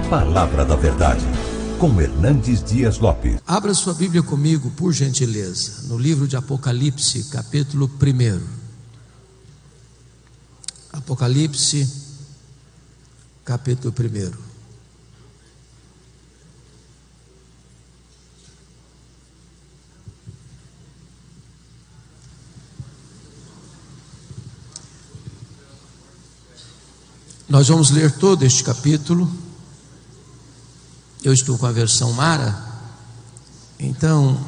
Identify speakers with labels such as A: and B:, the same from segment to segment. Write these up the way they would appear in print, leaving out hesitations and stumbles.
A: Palavra da Verdade, com Hernandes Dias Lopes.
B: Abra sua Bíblia comigo, por gentileza, no livro de Apocalipse, capítulo 1. Apocalipse, capítulo 1. Nós vamos ler todo este capítulo. Eu estou com a versão Mara, então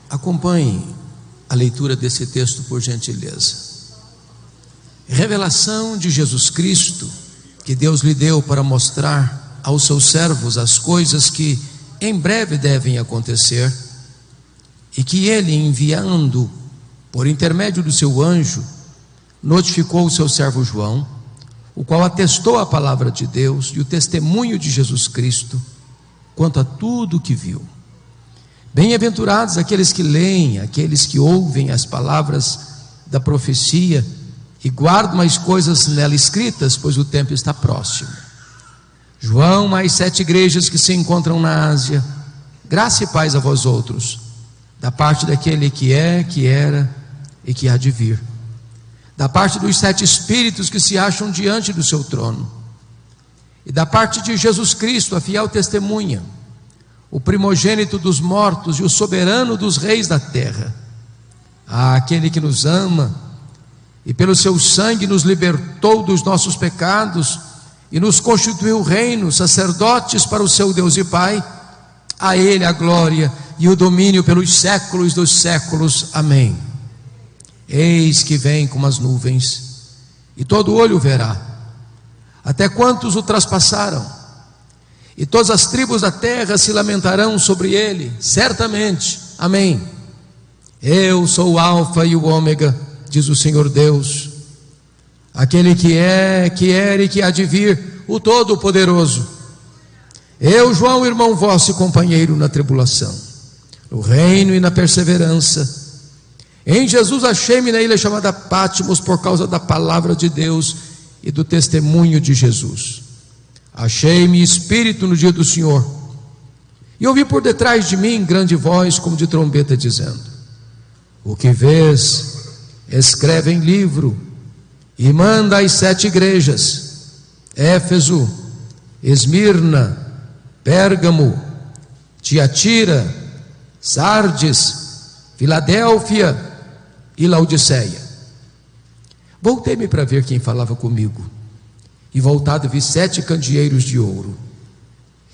B: acompanhe a leitura desse texto, por gentileza. Revelação de Jesus Cristo, que Deus lhe deu para mostrar aos seus servos as coisas que em breve devem acontecer, e que ele, enviando por intermédio do seu anjo, notificou o seu servo João, o qual atestou a palavra de Deus e o testemunho de Jesus Cristo quanto a tudo o que viu. Bem-aventurados aqueles que leem, aqueles que ouvem as palavras da profecia e guardam as coisas nela escritas, pois o tempo está próximo. João, mais 7 igrejas que se encontram na Ásia, graça e paz a vós outros, da parte daquele que é, que era e que há de vir, da parte dos 7 espíritos que se acham diante do seu trono, e da parte de Jesus Cristo, a fiel testemunha, o primogênito dos mortos e o soberano dos reis da terra, aquele que nos ama e pelo seu sangue nos libertou dos nossos pecados e nos constituiu reino, sacerdotes para o seu Deus e Pai. A ele a glória e o domínio pelos séculos dos séculos. Amém. Eis que vem com as nuvens, e todo olho verá, até quantos o traspassaram, e todas as tribos da terra se lamentarão sobre ele, certamente. Amém. Eu sou o Alfa e o Ômega, diz o Senhor Deus, aquele que é, que era e que há de vir, o Todo-Poderoso. Eu, João, irmão vosso e companheiro na tribulação, no reino e na perseverança. Em Jesus achei-me na ilha chamada Patmos por causa da palavra de Deus e do testemunho de Jesus. Achei-me espírito no dia do Senhor, e ouvi por detrás de mim grande voz como de trombeta dizendo: o que vês, escreve em livro e manda às 7 igrejas: Éfeso, Esmirna, Pérgamo, Tiatira, Sardes, Filadélfia e Laodiceia. Voltei-me para ver quem falava comigo, e voltado vi 7 candeeiros de ouro,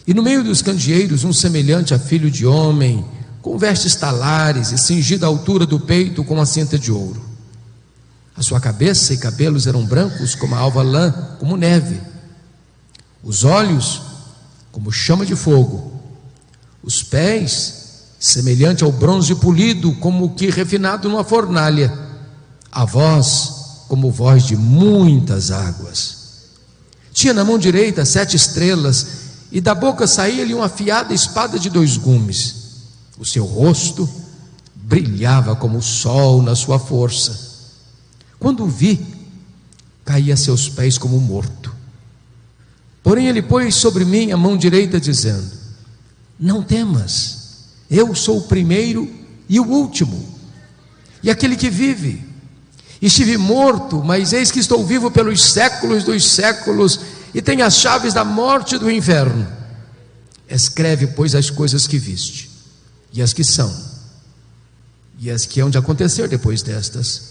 B: e no meio dos candeeiros um semelhante a filho de homem, com vestes talares e cingido à altura do peito com uma cinta de ouro. A sua cabeça e cabelos eram brancos como a alva lã, como neve, os olhos como chama de fogo, os pés semelhante ao bronze polido, como que refinado numa fornalha, a voz como voz de muitas águas. Tinha na mão direita 7 estrelas, e da boca saía-lhe uma afiada espada de 2 gumes. O seu rosto brilhava como o sol na sua força. Quando o vi, caí a seus pés como morto. Porém ele pôs sobre mim a mão direita, dizendo: não temas, eu sou o primeiro e o último, e aquele que vive. Estive morto, mas eis que estou vivo pelos séculos dos séculos, e tenho as chaves da morte e do inferno. Escreve, pois, as coisas que viste, e as que são, e as que hão de acontecer depois destas.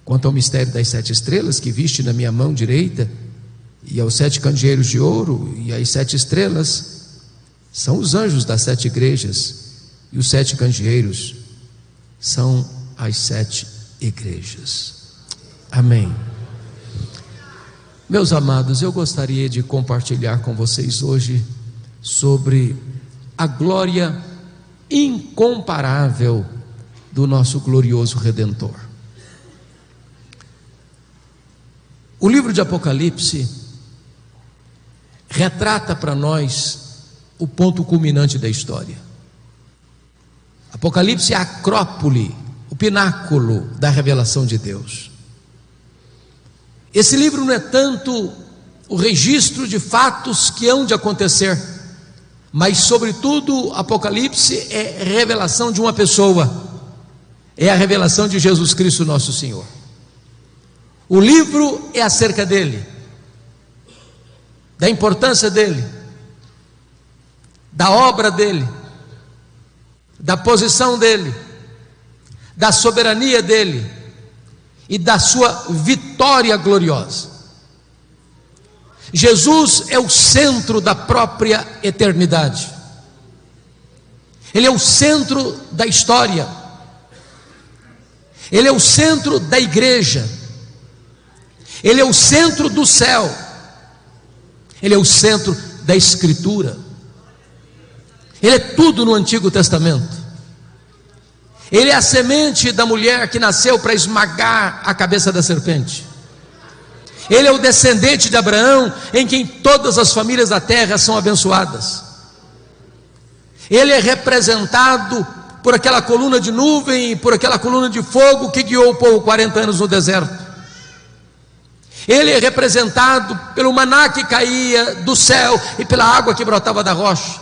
B: Quanto ao mistério das 7 estrelas que viste na minha mão direita, e aos 7 candeeiros de ouro, e as 7 estrelas, são os anjos das 7 igrejas, e os 7 candeeiros são as 7 igrejas. Amém. Meus amados, eu gostaria de compartilhar com vocês hoje sobre a glória incomparável do nosso glorioso Redentor. O livro de Apocalipse retrata para nós o ponto culminante da história. Apocalipse é a acrópole, o pináculo da revelação de Deus. Esse livro não é tanto o registro de fatos que hão de acontecer, mas sobretudo Apocalipse é revelação de uma pessoa, é a revelação de Jesus Cristo nosso Senhor. O livro é acerca dele, da importância dele, da obra dele, da posição dele, da soberania dele e da sua vitória gloriosa. Jesus é o centro da própria eternidade. Ele é o centro da história. Ele é o centro da igreja. Ele é o centro do céu. Ele é o centro da Escritura. Ele é tudo no Antigo Testamento. Ele é a semente da mulher que nasceu para esmagar a cabeça da serpente. Ele é o descendente de Abraão, em quem todas as famílias da terra são abençoadas. Ele é representado por aquela coluna de nuvem e por aquela coluna de fogo que guiou o povo 40 anos no deserto. Ele é representado pelo maná que caía do céu e pela água que brotava da rocha.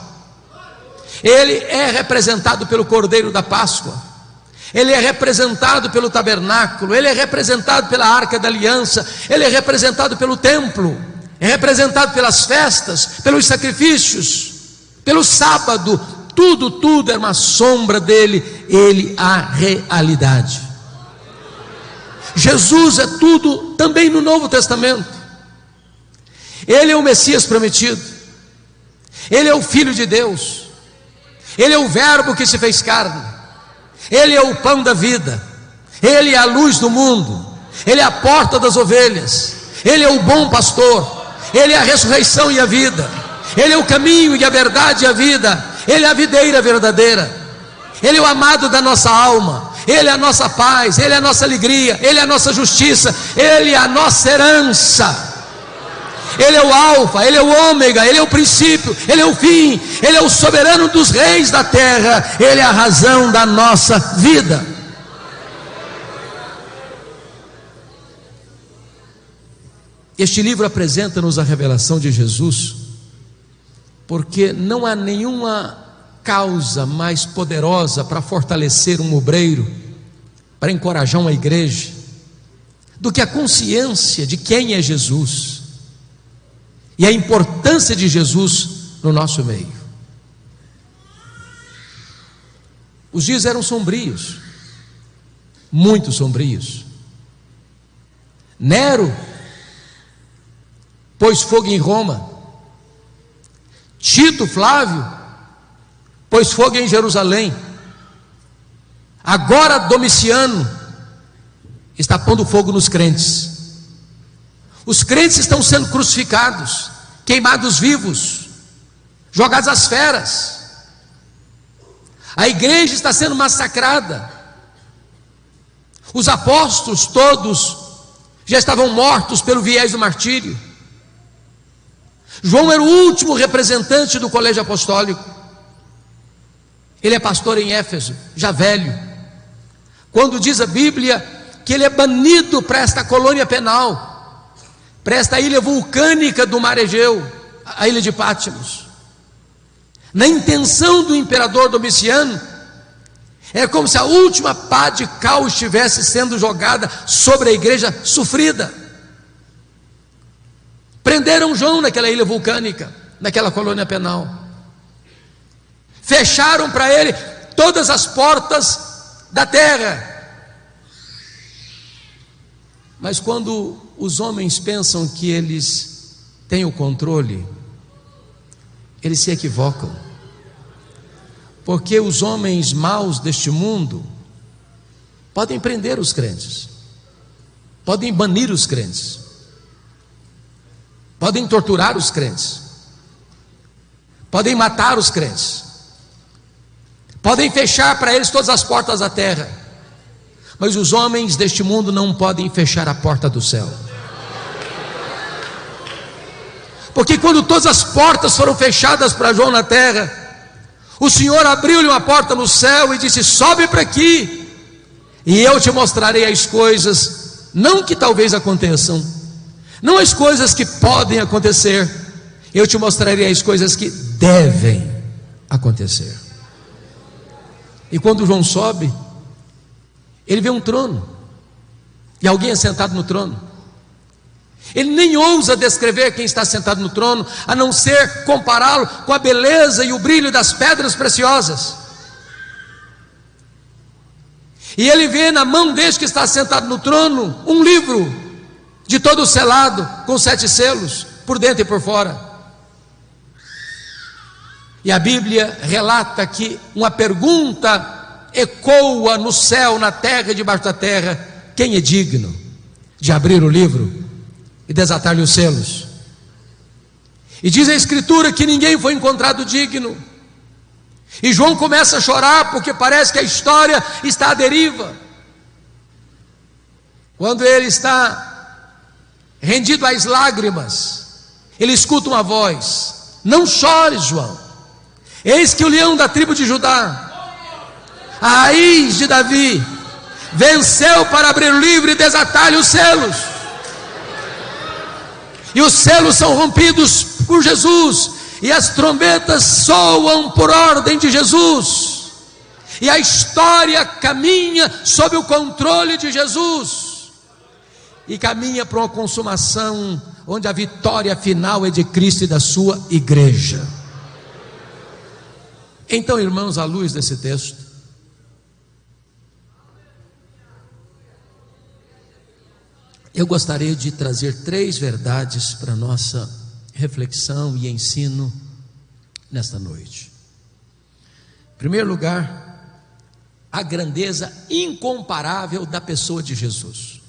B: Ele é representado pelo Cordeiro da Páscoa. Ele é representado pelo tabernáculo. Ele é representado pela Arca da Aliança. Ele é representado pelo templo. É representado pelas festas, pelos sacrifícios, pelo sábado. Tudo é uma sombra dele. Ele a realidade. Jesus é tudo também no Novo Testamento. Ele é o Messias prometido. Ele é o Filho de Deus. Ele é o Verbo que se fez carne. Ele é o pão da vida. Ele é a luz do mundo. Ele é a porta das ovelhas. Ele é o bom pastor. Ele é a ressurreição e a vida. Ele é o caminho e a verdade e a vida. Ele é a videira verdadeira. Ele é o amado da nossa alma. Ele é a nossa paz. Ele é a nossa alegria. Ele é a nossa justiça. Ele é a nossa herança. Ele é o alfa, ele é o ômega, ele é o princípio, ele é o fim, ele é o soberano dos reis da terra, ele é a razão da nossa vida. Este livro apresenta-nos a revelação de Jesus, porque não há nenhuma causa mais poderosa para fortalecer um obreiro, para encorajar uma igreja, do que a consciência de quem é Jesus e a importância de Jesus no nosso meio. Os dias eram sombrios, muito sombrios. Nero pôs fogo em Roma. Tito Flávio pôs fogo em Jerusalém. Agora Domiciano está pondo fogo nos crentes. Os crentes estão sendo crucificados, queimados vivos, jogados às feras. A igreja está sendo massacrada. Os apóstolos todos já estavam mortos pelo viés do martírio. João era o último representante do colégio apostólico. Ele é pastor em Éfeso, já velho. Quando diz a Bíblia que ele é banido para esta colônia penal, para esta ilha vulcânica do mar Egeu, a ilha de Patmos, na intenção do imperador Domiciano, é como se a última pá de cal estivesse sendo jogada sobre a igreja sofrida. Prenderam João naquela ilha vulcânica, naquela colônia penal. Fecharam para ele todas as portas da terra. Mas quando os homens pensam que eles têm o controle, eles se equivocam. Porque os homens maus deste mundo podem prender os crentes, podem banir os crentes, podem torturar os crentes, podem matar os crentes, podem fechar para eles todas as portas da terra. Mas os homens deste mundo não podem fechar a porta do céu. Porque quando todas as portas foram fechadas para João na terra, o Senhor abriu-lhe uma porta no céu e disse: sobe para aqui, e eu te mostrarei as coisas, não que talvez aconteçam, não as coisas que podem acontecer, eu te mostrarei as coisas que devem acontecer. E quando João sobe, ele vê um trono, e alguém é sentado no trono. Ele nem ousa descrever quem está sentado no trono, a não ser compará-lo com a beleza e o brilho das pedras preciosas. E ele vê na mão deste que está sentado no trono um livro de todo selado, com 7 selos, por dentro e por fora. E a Bíblia relata que uma pergunta ecoa no céu, na terra e debaixo da terra: quem é digno de abrir o livro e desatar-lhe os selos? E diz a Escritura que ninguém foi encontrado digno. E João começa a chorar, porque parece que a história está à deriva. Quando ele está rendido às lágrimas, ele escuta uma voz: não chores, João, eis que o leão da tribo de Judá, a raiz de Davi, venceu para abrir o livro e desatar-lhe os selos. E os selos são rompidos por Jesus, e as trombetas soam por ordem de Jesus, e a história caminha sob o controle de Jesus, e caminha para uma consumação onde a vitória final é de Cristo e da sua igreja. Então, irmãos, à luz desse texto, eu gostaria de trazer 3 verdades para a nossa reflexão e ensino nesta noite. Em primeiro lugar, a grandeza incomparável da pessoa de Jesus.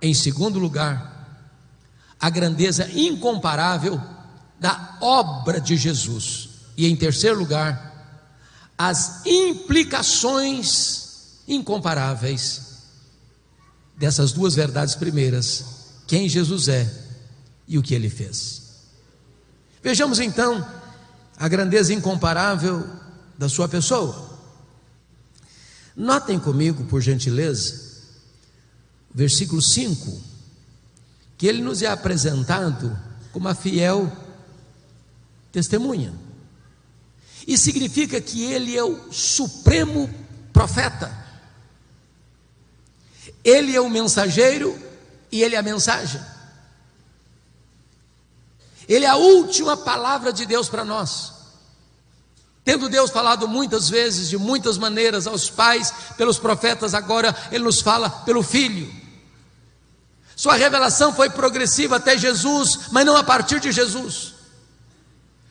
B: Em segundo lugar, a grandeza incomparável da obra de Jesus. E em terceiro lugar, as implicações incomparáveis dessas 2 verdades primeiras: quem Jesus é e o que ele fez. Vejamos então a grandeza incomparável da sua pessoa. Notem comigo, por gentileza, versículo 5, que ele nos é apresentado como a fiel testemunha. E significa que ele é o supremo profeta. Ele é o mensageiro e ele é a mensagem. Ele é a última palavra de Deus para nós. Tendo Deus falado muitas vezes, de muitas maneiras, aos pais, pelos profetas, agora Ele nos fala pelo Filho. Sua revelação foi progressiva até Jesus, mas não a partir de Jesus.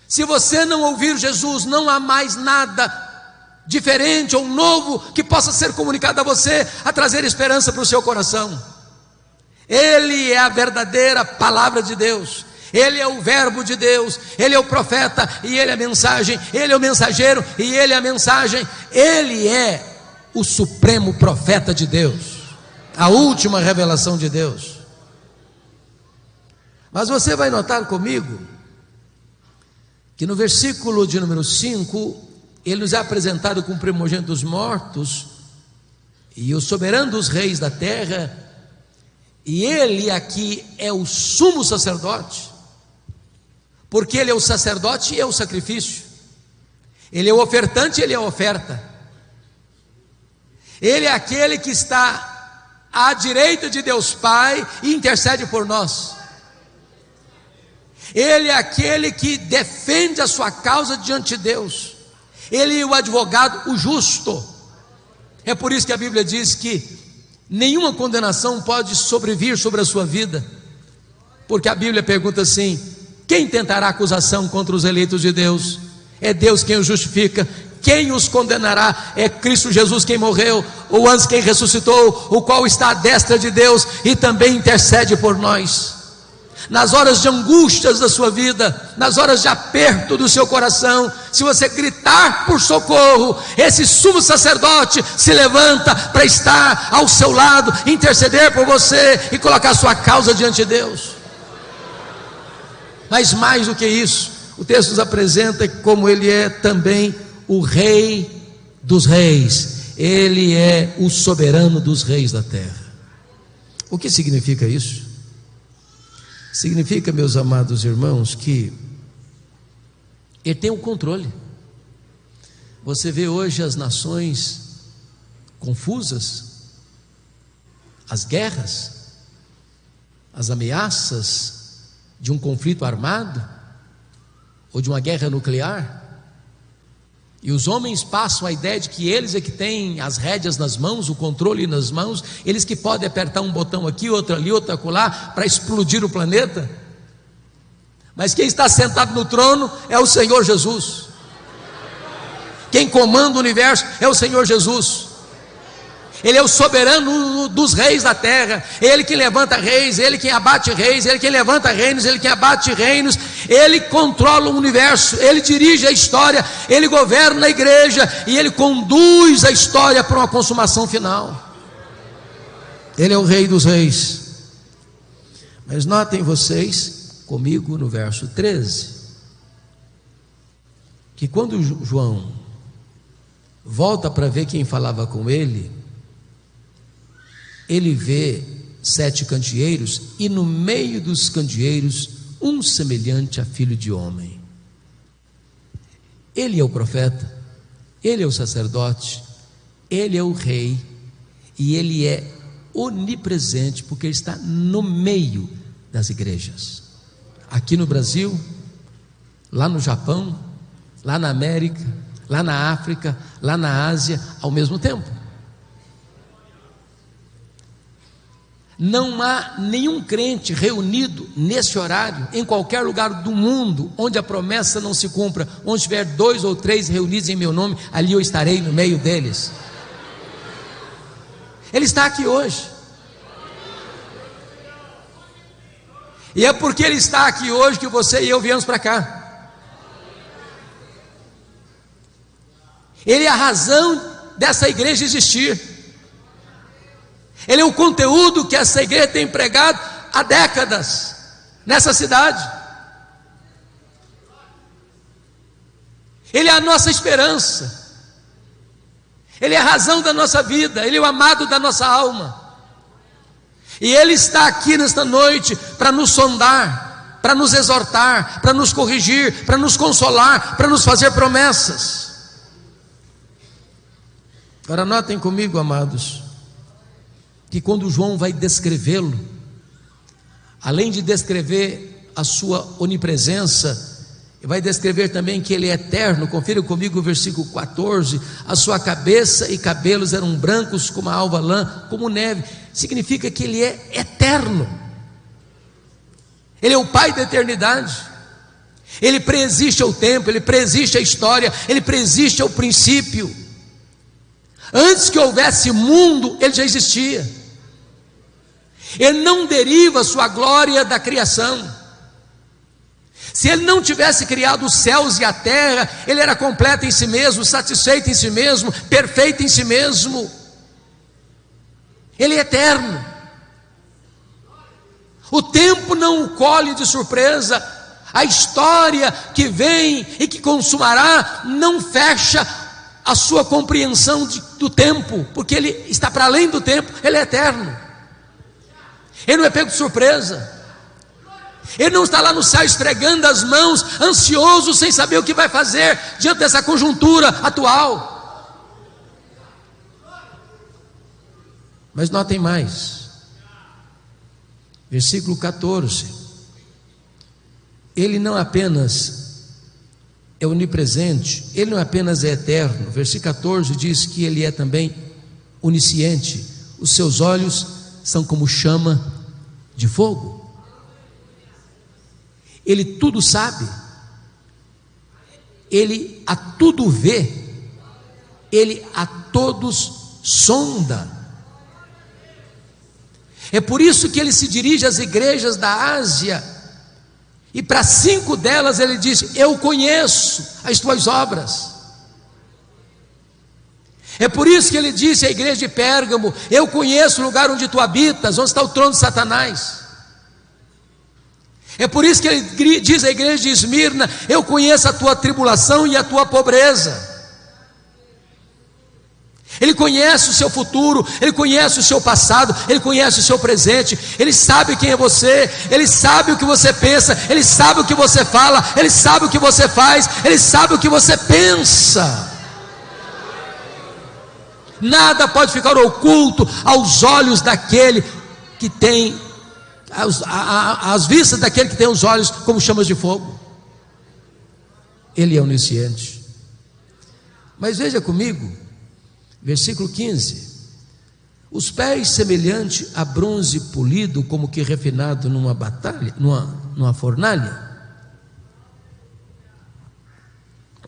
B: Se você não ouvir Jesus, não há mais nada diferente ou novo que possa ser comunicado a você, a trazer esperança para o seu coração. Ele é a verdadeira palavra de Deus. Ele é o verbo de Deus. Ele é o profeta e ele é a mensagem. Ele é o mensageiro e ele é a mensagem. Ele é o supremo profeta de Deus, a última revelação de Deus. Mas você vai notar comigo que no versículo de número 5, ele nos é apresentado como primogênito dos mortos e o soberano dos reis da terra. E ele aqui é o sumo sacerdote, porque ele é o sacerdote e é o sacrifício. Ele é o ofertante e ele é a oferta. Ele é aquele que está à direita de Deus Pai e intercede por nós. Ele é aquele que defende a sua causa diante de Deus. Ele é o advogado, o justo. É por isso que a Bíblia diz que nenhuma condenação pode sobrevir sobre a sua vida, porque a Bíblia pergunta assim: quem tentará acusação contra os eleitos de Deus? É Deus quem os justifica. Quem os condenará? É Cristo Jesus quem morreu, ou antes quem ressuscitou, o qual está à destra de Deus e também intercede por nós. Nas horas de angústias da sua vida, nas horas de aperto do seu coração, se você gritar por socorro, esse sumo sacerdote se levanta para estar ao seu lado, interceder por você e colocar sua causa diante de Deus. Mas mais do que isso, o texto nos apresenta como ele é também o Rei dos reis. Ele é o soberano dos reis da terra. O que significa isso? Significa, meus amados irmãos, que Ele tem o controle. Você vê hoje as nações confusas, as guerras, as ameaças de um conflito armado ou de uma guerra nuclear, e os homens passam a ideia de que eles é que têm as rédeas nas mãos, o controle nas mãos, eles que podem apertar um botão aqui, outro ali, outro acolá, para explodir o planeta. Mas quem está sentado no trono é o Senhor Jesus. Quem comanda o universo é o Senhor Jesus. Ele é o soberano dos reis da terra. Ele que levanta reis, Ele quem abate reis, Ele quem levanta reinos, Ele quem abate reinos. Ele controla o universo, Ele dirige a história, Ele governa a igreja e Ele conduz a história para uma consumação final. Ele é o Rei dos reis. Mas notem vocês comigo no verso 13, que quando João volta para ver quem falava com ele, ele vê 7 candeeiros, e no meio dos candeeiros um semelhante a filho de homem. Ele é o profeta, ele é o sacerdote, ele é o rei, e ele é onipresente, porque ele está no meio das igrejas, aqui no Brasil, lá no Japão, lá na América, lá na África, lá na Ásia, ao mesmo tempo. Não há nenhum crente reunido nesse horário, em qualquer lugar do mundo, onde a promessa não se cumpra. Onde tiver 2 ou 3 reunidos em meu nome, ali eu estarei no meio deles. Ele está aqui hoje. E é porque Ele está aqui hoje que você e eu viemos para cá. Ele é a razão dessa igreja existir. Ele é o conteúdo que essa igreja tem pregado há décadas nessa cidade. Ele é a nossa esperança. Ele é a razão da nossa vida. Ele é o amado da nossa alma. E Ele está aqui nesta noite para nos sondar, para nos exortar, para nos corrigir, para nos consolar, para nos fazer promessas. Agora notem comigo, amados, que quando João vai descrevê-lo, além de descrever a sua onipresença, vai descrever também que Ele é eterno. Confira comigo o versículo 14: a sua cabeça e cabelos eram brancos como a alva lã, como neve. Significa que Ele é eterno. Ele é o Pai da eternidade. Ele preexiste ao tempo, Ele preexiste à história, Ele preexiste ao princípio. Antes que houvesse mundo, Ele já existia. Ele não deriva a sua glória da criação. Se Ele não tivesse criado os céus e a terra, Ele era completo em si mesmo, satisfeito em si mesmo, perfeito em si mesmo. Ele é eterno. O tempo não o colhe de surpresa. A história que vem e que consumará não fecha a sua compreensão do tempo, porque Ele está para além do tempo. Ele é eterno. Ele não é pego de surpresa. Ele não está lá no céu esfregando as mãos, ansioso, sem saber o que vai fazer diante dessa conjuntura atual. Mas notem mais, versículo 14: Ele não apenas é onipresente, Ele não apenas é eterno. Versículo 14 diz que Ele é também onisciente. Os seus olhos são como chama de fogo. Ele tudo sabe, Ele a tudo vê, Ele a todos sonda. É por isso que Ele se dirige às igrejas da Ásia, e para 5 delas Ele diz: eu conheço as tuas obras. É por isso que Ele disse à igreja de Pérgamo: eu conheço o lugar onde tu habitas, onde está o trono de Satanás. É por isso que Ele diz à igreja de Esmirna: eu conheço a tua tribulação e a tua pobreza. Ele conhece o seu futuro, Ele conhece o seu passado, Ele conhece o seu presente, Ele sabe quem é você, Ele sabe o que você pensa, Ele sabe o que você fala, Ele sabe o que você faz, Ele sabe o que você pensa. Nada pode ficar oculto aos olhos daquele que tem, às vistas daquele que tem os olhos como chamas de fogo. Ele é onisciente. Mas veja comigo, versículo 15: os pés semelhante a bronze polido, como que refinado numa fornalha.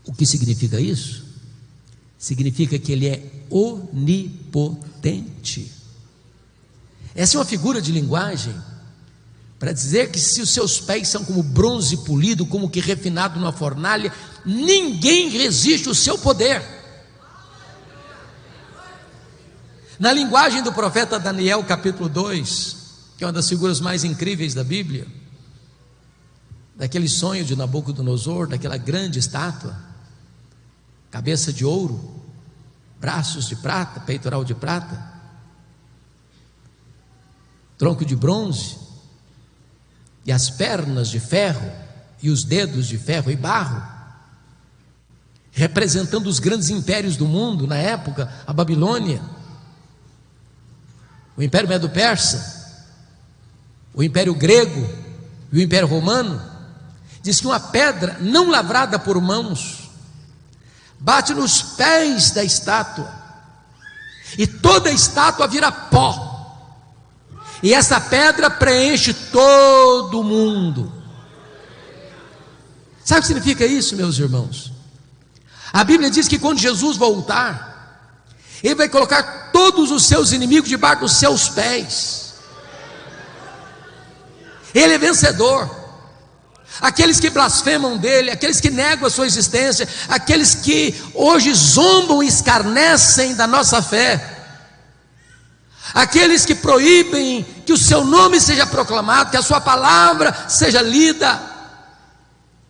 B: O que significa isso? Significa que ele é onipotente. Essa é uma figura de linguagem para dizer que se os seus pés são como bronze polido, como que refinado numa fornalha, ninguém resiste ao seu poder. Na linguagem do profeta Daniel, capítulo 2, que é uma das figuras mais incríveis da Bíblia, daquele sonho de Nabucodonosor, daquela grande estátua, cabeça de ouro, braços de prata, peitoral de prata, tronco de bronze, e as pernas de ferro, e os dedos de ferro e barro, representando os grandes impérios do mundo na época, a Babilônia, o Império Medo-Persa, o Império Grego e o Império Romano. Diz que uma pedra não lavrada por mãos bate nos pés da estátua, e toda a estátua vira pó, e essa pedra preenche todo o mundo. Sabe o que significa isso, meus irmãos? A Bíblia diz que quando Jesus voltar, Ele vai colocar todos os seus inimigos debaixo dos seus pés. Ele é vencedor. Aqueles que blasfemam dele, aqueles que negam a sua existência, aqueles que hoje zombam e escarnecem da nossa fé, aqueles que proíbem que o seu nome seja proclamado, que a sua palavra seja lida,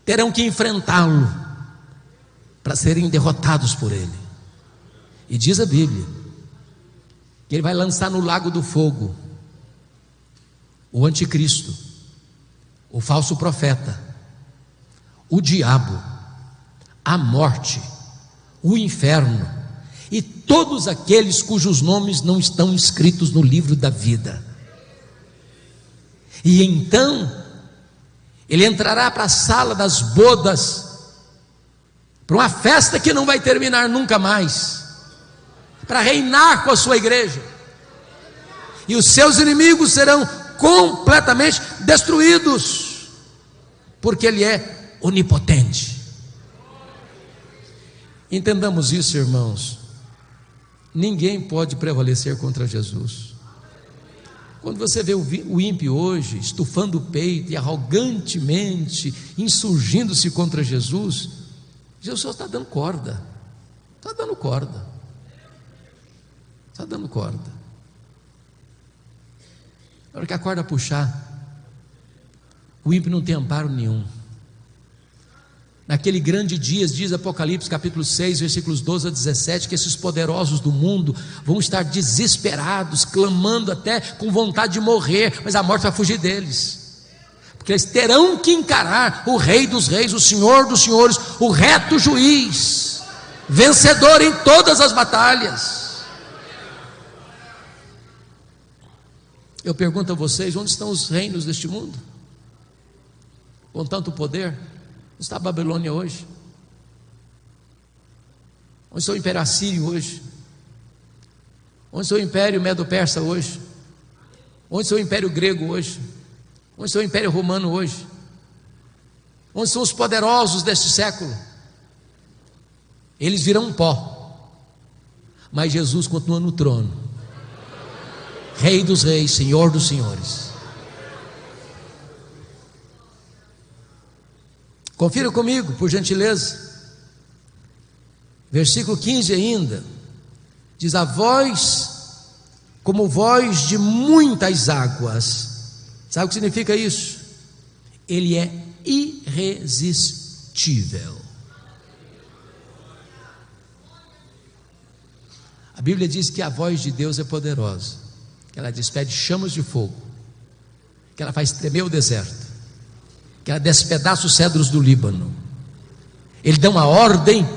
B: terão que enfrentá-lo para serem derrotados por ele. E diz a Bíblia que ele vai lançar no lago do fogo o anticristo, o falso profeta, o diabo, a morte, o inferno e todos aqueles cujos nomes não estão escritos no livro da vida. E então ele entrará para a sala das bodas, para uma festa que não vai terminar nunca mais, para reinar com a sua igreja, e os seus inimigos serão completamente destruídos, porque ele é onipotente. Entendamos isso, irmãos. Ninguém pode prevalecer contra Jesus. Quando você vê o ímpio hoje estufando o peito e arrogantemente insurgindo-se contra Jesus, Jesus está dando corda, está dando corda, está dando corda. Na hora que a corda puxar, o ímpio não tem amparo nenhum. Naquele grande dia, diz Apocalipse capítulo 6, versículos 12 a 17, que esses poderosos do mundo vão estar desesperados, clamando até com vontade de morrer, mas a morte vai fugir deles, porque eles terão que encarar o Rei dos Reis, o Senhor dos Senhores, o reto juiz, vencedor em todas as batalhas. Eu pergunto a vocês, onde estão os reinos deste mundo? Com tanto poder? Onde está a Babilônia hoje? Onde está o Império Assírio hoje? Onde está o Império Medo-Persa hoje? Onde está o Império Grego hoje? Onde está o Império Romano hoje? Onde são os poderosos deste século? Eles virão pó, mas Jesus continua no trono, Rei dos Reis, Senhor dos Senhores. Confira comigo, por gentileza. Versículo 15 ainda, diz: a voz como voz de muitas águas. Sabe o que significa isso? Ele é irresistível. A Bíblia diz que a voz de Deus é poderosa, que ela despede chamas de fogo, que ela faz tremer o deserto, que ela despedaça os cedros do Líbano. Ele dá uma ordem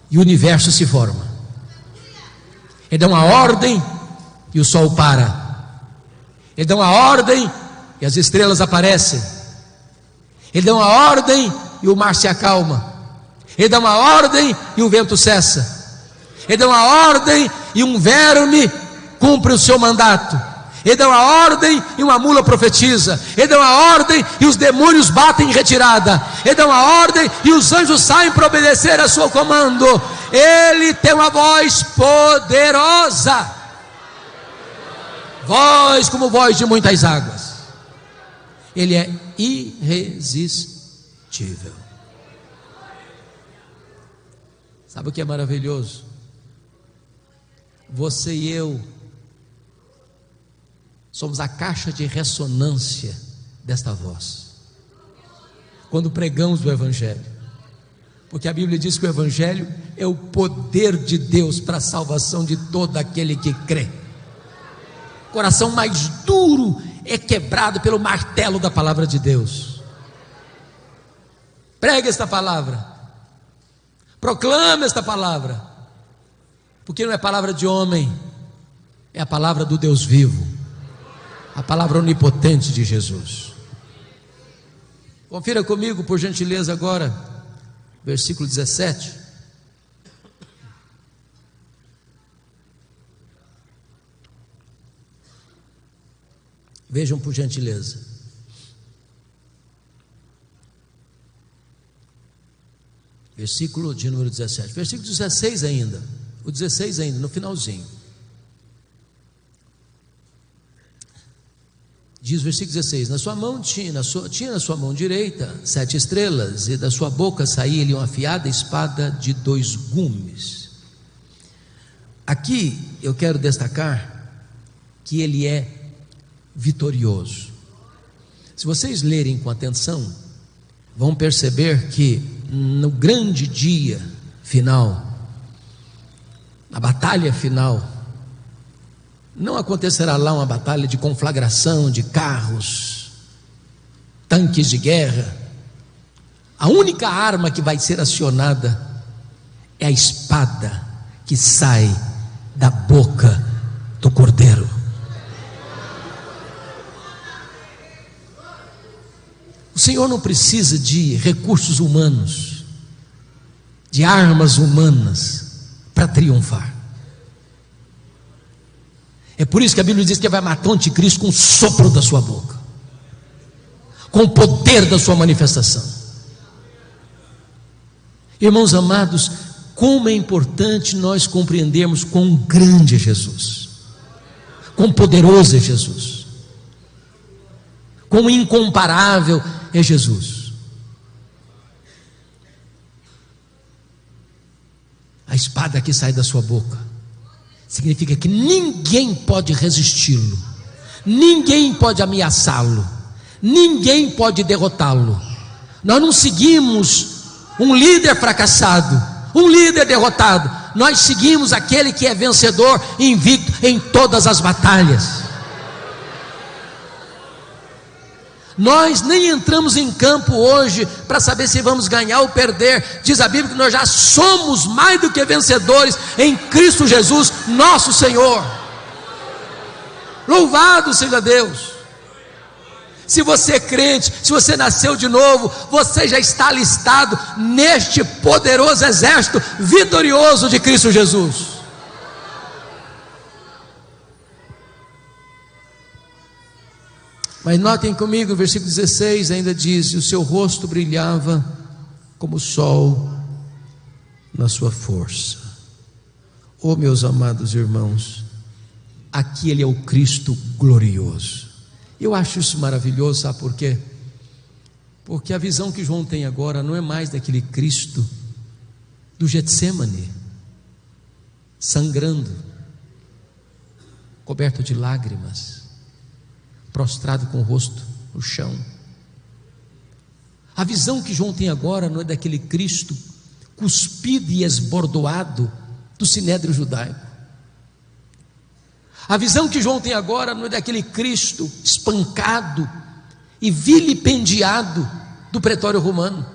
B: e o universo se forma. Ele dá uma ordem e o sol para. Ele dá uma ordem e as estrelas aparecem. Ele dá uma ordem e o mar se acalma. Ele dá uma ordem e o vento cessa. Ele dá uma ordem e um verme cumpre o seu mandato. Ele dá uma ordem e uma mula profetiza. Ele dá uma ordem e os demônios batem em retirada. Ele dá uma ordem e os anjos saem para obedecer a seu comando. Ele tem uma voz poderosa, voz como voz de muitas águas. Ele é irresistível. Sabe o que é maravilhoso? Você e eu somos a caixa de ressonância desta voz, quando pregamos o Evangelho, porque a Bíblia diz que o Evangelho é o poder de Deus para a salvação de todo aquele que crê. O coração mais duro é quebrado pelo martelo da palavra de Deus. Pregue esta palavra, proclame esta palavra, porque não é palavra de homem, é a palavra do Deus vivo, a palavra onipotente de Jesus. Confira comigo, por gentileza, agora, versículo 17. Vejam, por gentileza. Versículo de número 17. Versículo 16 ainda. O 16 ainda, no finalzinho. Diz o versículo 16: na sua mão tinha na sua mão direita 7 estrelas, e da sua boca saía-lhe uma afiada espada de 2 gumes. Aqui eu quero destacar que ele é vitorioso. Se vocês lerem com atenção, vão perceber que no grande dia final, na batalha final, não acontecerá lá uma batalha de conflagração de carros, tanques de guerra. A única arma que vai ser acionada é a espada que sai da boca do Cordeiro. O Senhor não precisa de recursos humanos, de armas humanas para triunfar. É por isso que a Bíblia diz que vai matar o anticristo com o sopro da sua boca, com o poder da sua manifestação. Irmãos amados, como é importante nós compreendermos quão grande é Jesus, quão poderoso é Jesus, quão incomparável é Jesus. A espada que sai da sua boca significa que ninguém pode resisti-lo, ninguém pode ameaçá-lo, ninguém pode derrotá-lo. Nós não seguimos um líder fracassado, um líder derrotado. Nós seguimos aquele que é vencedor, invicto em todas as batalhas. Nós nem entramos em campo hoje para saber se vamos ganhar ou perder. Diz a Bíblia que nós já somos mais do que vencedores em Cristo Jesus, nosso Senhor. Louvado seja Deus. Se você é crente, se você nasceu de novo, você já está alistado neste poderoso exército vitorioso de Cristo Jesus. Mas notem comigo, o versículo 16 ainda diz: e o seu rosto brilhava como o sol na sua força. Oh, meus amados irmãos, aqui ele é o Cristo glorioso. Eu acho isso maravilhoso, sabe por quê? Porque a visão que João tem agora não é mais daquele Cristo do Getsêmani, sangrando, coberto de lágrimas, prostrado com o rosto no chão. A visão que João tem agora não é daquele Cristo cuspido e esbordoado do sinédrio judaico. A visão que João tem agora não é daquele Cristo espancado e vilipendiado do pretório romano.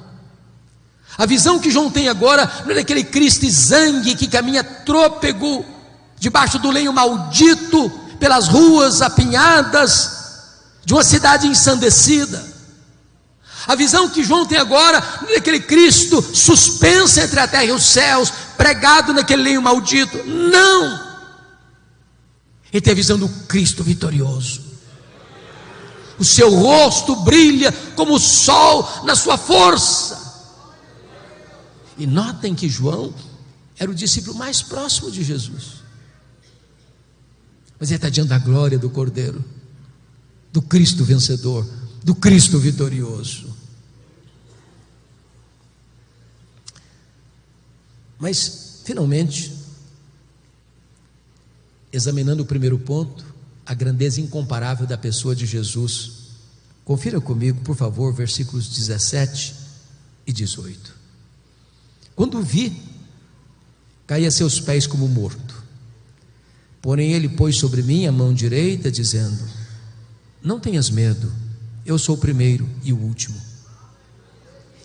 B: A visão que João tem agora não é daquele Cristo exangue que caminha trôpego debaixo do lenho maldito pelas ruas apinhadas de uma cidade ensandecida. A visão que João tem agora não é daquele Cristo suspenso entre a terra e os céus, pregado naquele lenho maldito. Não! Ele tem a visão do Cristo vitorioso. O seu rosto brilha como o sol na sua força. E notem que João era o discípulo mais próximo de Jesus. Mas ele está diante da glória do Cordeiro, do Cristo vencedor, do Cristo vitorioso. Mas, finalmente, examinando o primeiro ponto, a grandeza incomparável da pessoa de Jesus, confira comigo, por favor, versículos 17 e 18. Quando o vi, caí a seus pés como morto. Porém ele pôs sobre mim a mão direita, dizendo: não tenhas medo, eu sou o primeiro e o último,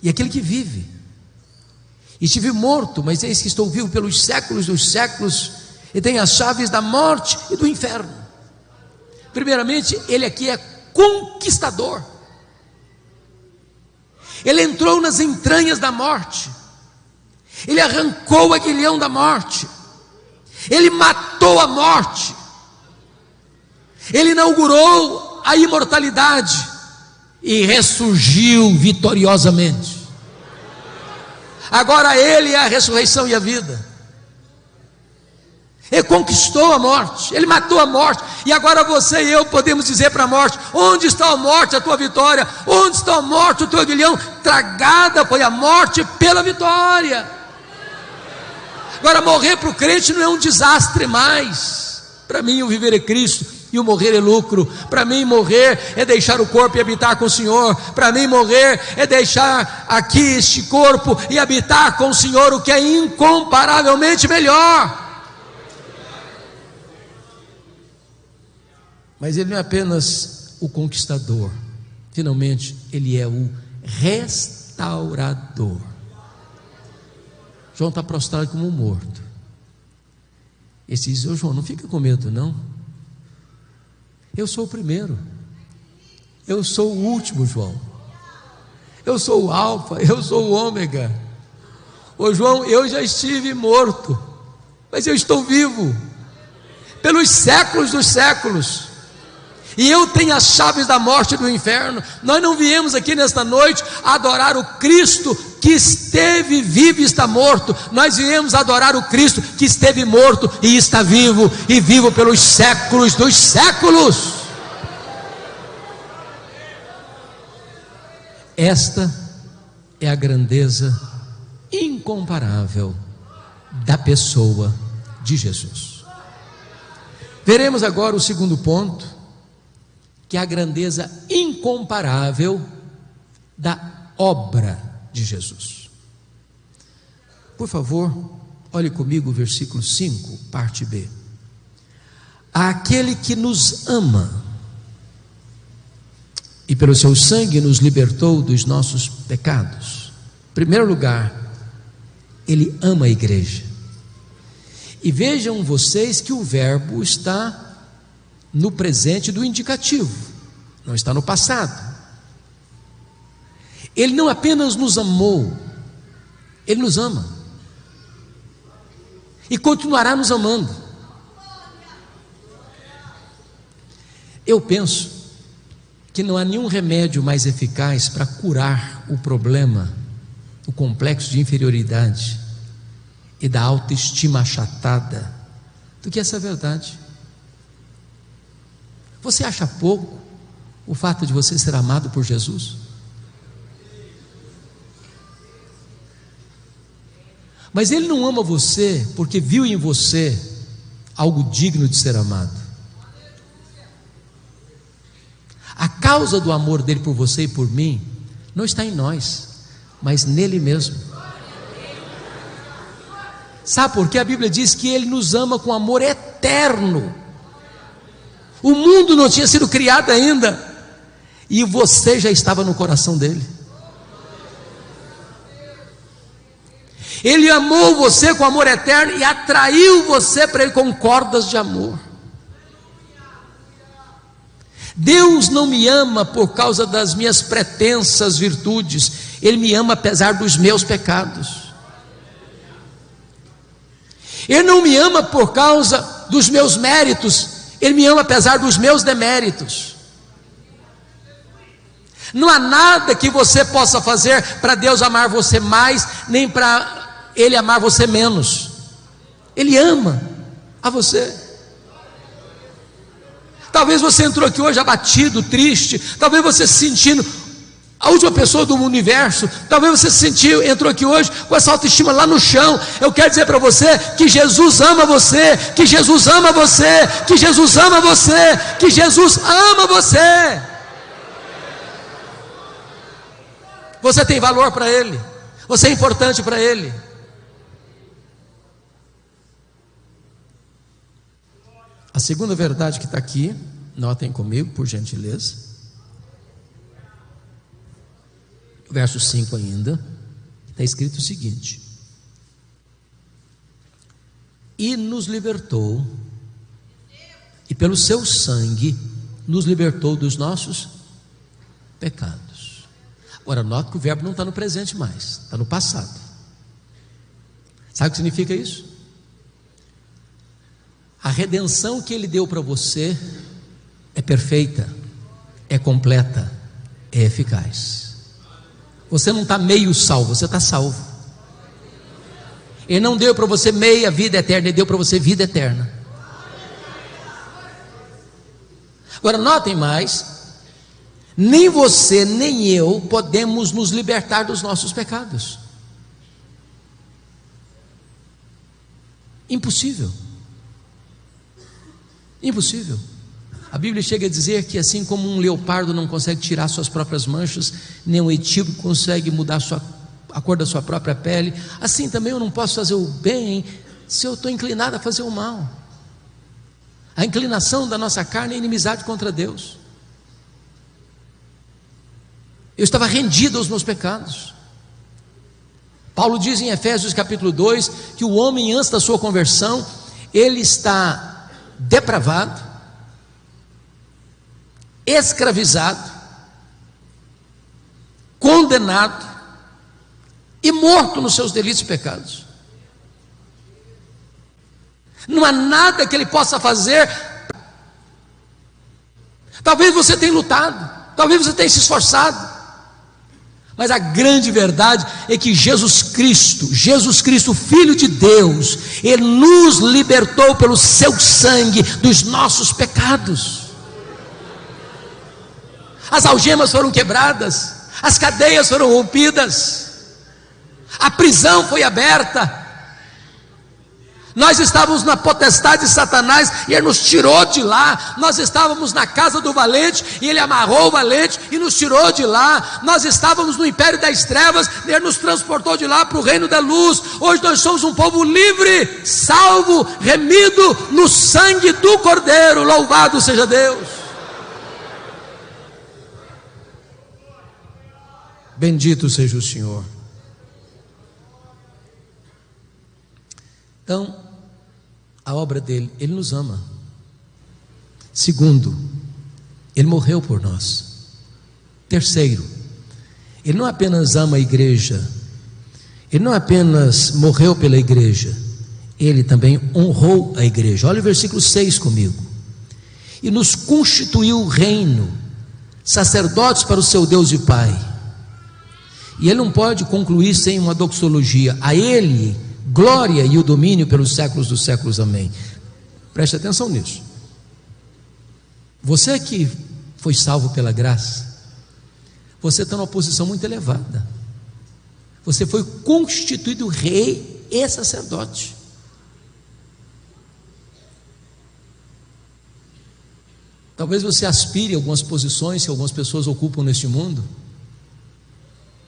B: e aquele que vive. Estive morto, mas eis que estou vivo pelos séculos dos séculos, e tenho as chaves da morte e do inferno. Primeiramente, ele aqui é conquistador. Ele entrou nas entranhas da morte, ele arrancou o aguilhão da morte, ele matou a morte, ele inaugurou a imortalidade e ressurgiu vitoriosamente. Agora ele é a ressurreição e a vida. Ele conquistou a morte, ele matou a morte, e agora você e eu podemos dizer para a morte: onde está a morte, a tua vitória? Onde está a morte, o teu aguilhão? Tragada foi a morte pela vitória. Agora, morrer para o crente não é um desastre mais. Para mim o viver é Cristo e o morrer é lucro. Para mim morrer é deixar o corpo e habitar com o Senhor. Para mim morrer é deixar aqui este corpo e habitar com o Senhor, o que é incomparavelmente melhor. Mas ele não é apenas o conquistador, finalmente ele é o restaurador. João está prostrado como um morto. Ele diz: ô João, não fica com medo não, eu sou o primeiro, eu sou o último, João, eu sou o alfa, eu sou o ômega. Ô João, eu já estive morto, mas eu estou vivo pelos séculos dos séculos, e eu tenho as chaves da morte e do inferno. Nós não viemos aqui nesta noite adorar o Cristo que esteve vivo e está morto. Nós viemos adorar o Cristo que esteve morto e está vivo, e vivo pelos séculos dos séculos. Esta é a grandeza incomparável da pessoa de Jesus. Veremos agora o segundo ponto, que é a grandeza incomparável da obra de Jesus. Por favor, olhe comigo o versículo 5, parte B. Aquele que nos ama e pelo seu sangue nos libertou dos nossos pecados. Em primeiro lugar, ele ama a igreja. E vejam vocês que o verbo está no presente do indicativo, não está no passado. Ele não apenas nos amou, ele nos ama e continuará nos amando. Eu penso que não há nenhum remédio mais eficaz para curar o problema, o complexo de inferioridade e da autoestima achatada, do que essa verdade. Você acha pouco o fato de você ser amado por Jesus? Mas ele não ama você porque viu em você algo digno de ser amado. A causa do amor dele por você e por mim não está em nós, mas nele mesmo. Sabe por quê? A Bíblia diz que ele nos ama com amor eterno. O mundo não tinha sido criado ainda, e você já estava no coração dele. Ele amou você com amor eterno e atraiu você para ele com cordas de amor. Deus não me ama por causa das minhas pretensas virtudes, Ele me ama apesar dos meus pecados. Ele não me ama por causa dos meus méritos, Ele me ama apesar dos meus deméritos. Não há nada que você possa fazer para Deus amar você mais, nem para Ele amar você menos. Ele ama a você. Talvez você entrou aqui hoje abatido, triste, talvez você se sentindo a última pessoa do universo, talvez você entrou aqui hoje com essa autoestima lá no chão. Eu quero dizer para você que Jesus ama você, que Jesus ama você, que Jesus ama você, que Jesus ama você. Você tem valor para Ele, você é importante para Ele. A segunda verdade que está aqui, notem comigo, por gentileza. Verso 5 ainda, está escrito o seguinte: e nos libertou, e pelo seu sangue, nos libertou dos nossos pecados. Agora, note que o verbo não está no presente mais, está no passado. Sabe o que significa isso? A redenção que Ele deu para você é perfeita, é completa, é eficaz. Você não está meio salvo, você está salvo. Ele não deu para você meia vida eterna, Ele deu para você vida eterna. Agora notem mais, nem você nem eu podemos nos libertar dos nossos pecados. Impossível. Impossível. A Bíblia chega a dizer que assim como um leopardo não consegue tirar suas próprias manchas, nem um etíope consegue mudar a cor da sua própria pele, assim também eu não posso fazer o bem se eu estou inclinado a fazer o mal. A inclinação da nossa carne é inimizade contra Deus. Eu estava rendido aos meus pecados. Paulo diz em Efésios capítulo 2 que o homem antes da sua conversão, ele está depravado, escravizado, condenado e morto nos seus delitos e pecados. Não há nada que ele possa fazer. Talvez você tenha lutado, talvez você tenha se esforçado, mas a grande verdade é que Jesus Cristo, Filho de Deus, Ele nos libertou pelo seu sangue dos nossos pecados. As algemas foram quebradas, as cadeias foram rompidas, a prisão foi aberta. Nós estávamos na potestade de Satanás e Ele nos tirou de lá. Nós estávamos na casa do valente e Ele amarrou o valente e nos tirou de lá. Nós estávamos no império das trevas e Ele nos transportou de lá para o reino da luz. Hoje nós somos um povo livre, salvo, remido no sangue do Cordeiro. Louvado seja Deus. Bendito seja o Senhor. Então, a obra dele, Ele nos ama. Segundo, Ele morreu por nós. Terceiro, Ele não apenas ama a igreja, Ele não apenas morreu pela igreja, Ele também honrou a igreja. Olha o versículo 6 comigo. E nos constituiu reino, sacerdotes para o seu Deus e Pai. E Ele não pode concluir sem uma doxologia. A Ele glória e o domínio pelos séculos dos séculos, amém. Preste atenção nisso. Você que foi salvo pela graça, você está numa posição muito elevada. Você foi constituído rei e sacerdote. Talvez você aspire a algumas posições que algumas pessoas ocupam neste mundo,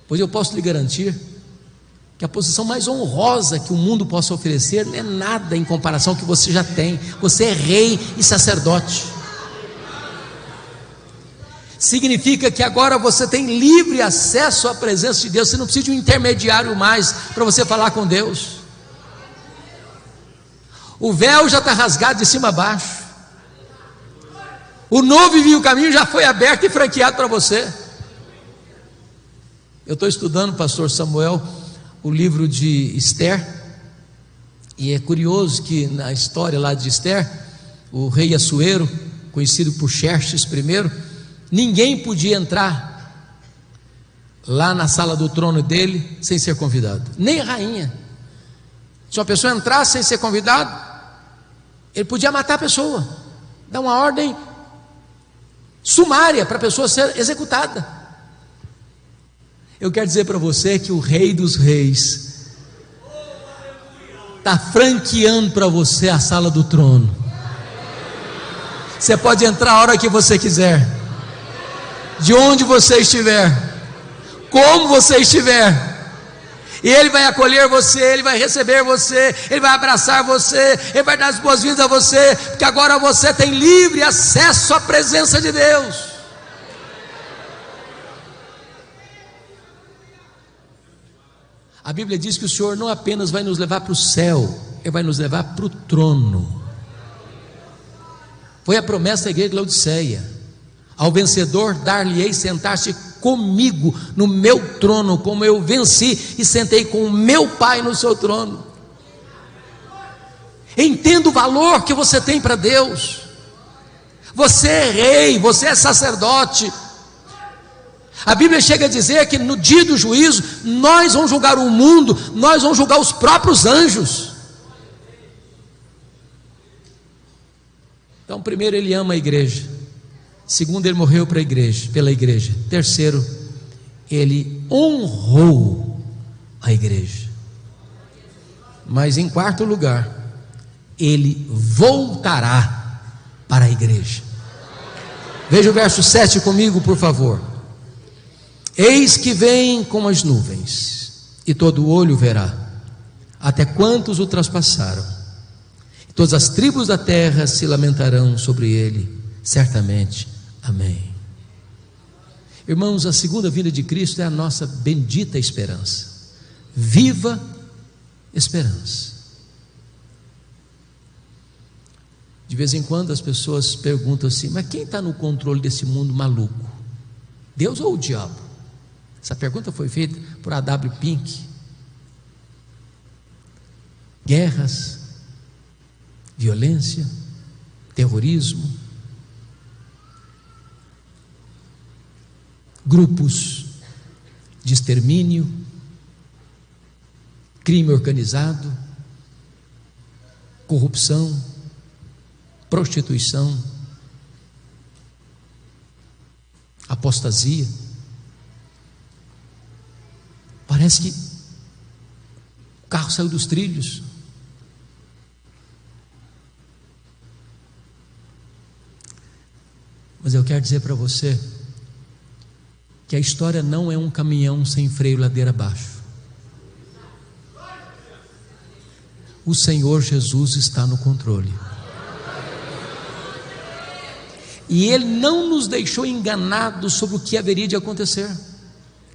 B: pois eu posso lhe garantir que a posição mais honrosa que o mundo possa oferecer não é nada em comparação ao que você já tem. Você é rei e sacerdote. Significa que agora você tem livre acesso à presença de Deus. Você não precisa de um intermediário mais para você falar com Deus. O véu já está rasgado de cima a baixo. O novo e vivo caminho já foi aberto e franqueado para você. Eu estou estudando, pastor Samuel, o livro de Esther. E é curioso que na história lá de Esther, o rei Assuero, conhecido por Xerxes I, ninguém podia entrar lá na sala do trono dele sem ser convidado, nem a rainha. Se uma pessoa entrasse sem ser convidado, ele podia matar a pessoa, dar uma ordem sumária para a pessoa ser executada. Eu quero dizer para você que o Rei dos Reis está franqueando para você a sala do trono. Você pode entrar a hora que você quiser, de onde você estiver, como você estiver. E Ele vai acolher você, Ele vai receber você, Ele vai abraçar você, Ele vai dar as boas-vindas a você, porque agora você tem livre acesso à presença de Deus. A Bíblia diz que o Senhor não apenas vai nos levar para o céu, Ele vai nos levar para o trono. Foi a promessa da igreja de Laodiceia: ao vencedor dar-lhe-ei sentar-se comigo no meu trono, como eu venci e sentei com o meu Pai no seu trono. Entenda o valor que você tem para Deus. Você é rei, você é sacerdote. A Bíblia chega a dizer que no dia do juízo nós vamos julgar o mundo, nós vamos julgar os próprios anjos. Então, primeiro, Ele ama a igreja. Segundo, Ele morreu para a igreja, pela igreja. Terceiro, Ele honrou a igreja. Mas em quarto lugar, Ele voltará para a igreja. Veja o verso 7 comigo, por favor. Eis que vem com as nuvens, e todo olho verá, até quantos o traspassaram. Todas as tribos da terra se lamentarão sobre ele, certamente. Amém. Irmãos, a segunda vinda de Cristo é a nossa bendita esperança. Viva esperança. De vez em quando as pessoas perguntam assim: mas quem está no controle desse mundo maluco? Deus ou o diabo? Essa pergunta foi feita por A.W. Pink. Guerras, violência, terrorismo, grupos de extermínio, crime organizado, corrupção, prostituição, apostasia. Parece que o carro saiu dos trilhos. Mas eu quero dizer para você que a história não é um caminhão sem freio ladeira abaixo. O Senhor Jesus está no controle. E Ele não nos deixou enganados sobre o que haveria de acontecer.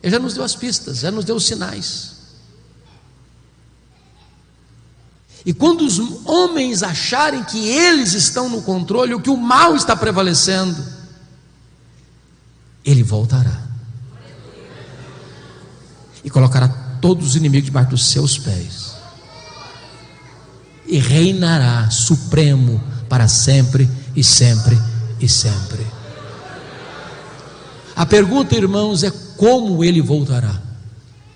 B: Ele já nos deu as pistas, já nos deu os sinais. E quando os homens acharem que eles estão no controle, ou que o mal está prevalecendo, Ele voltará e colocará todos os inimigos debaixo dos seus pés, e reinará supremo para sempre e sempre e sempre. A pergunta, irmãos, é como Ele voltará?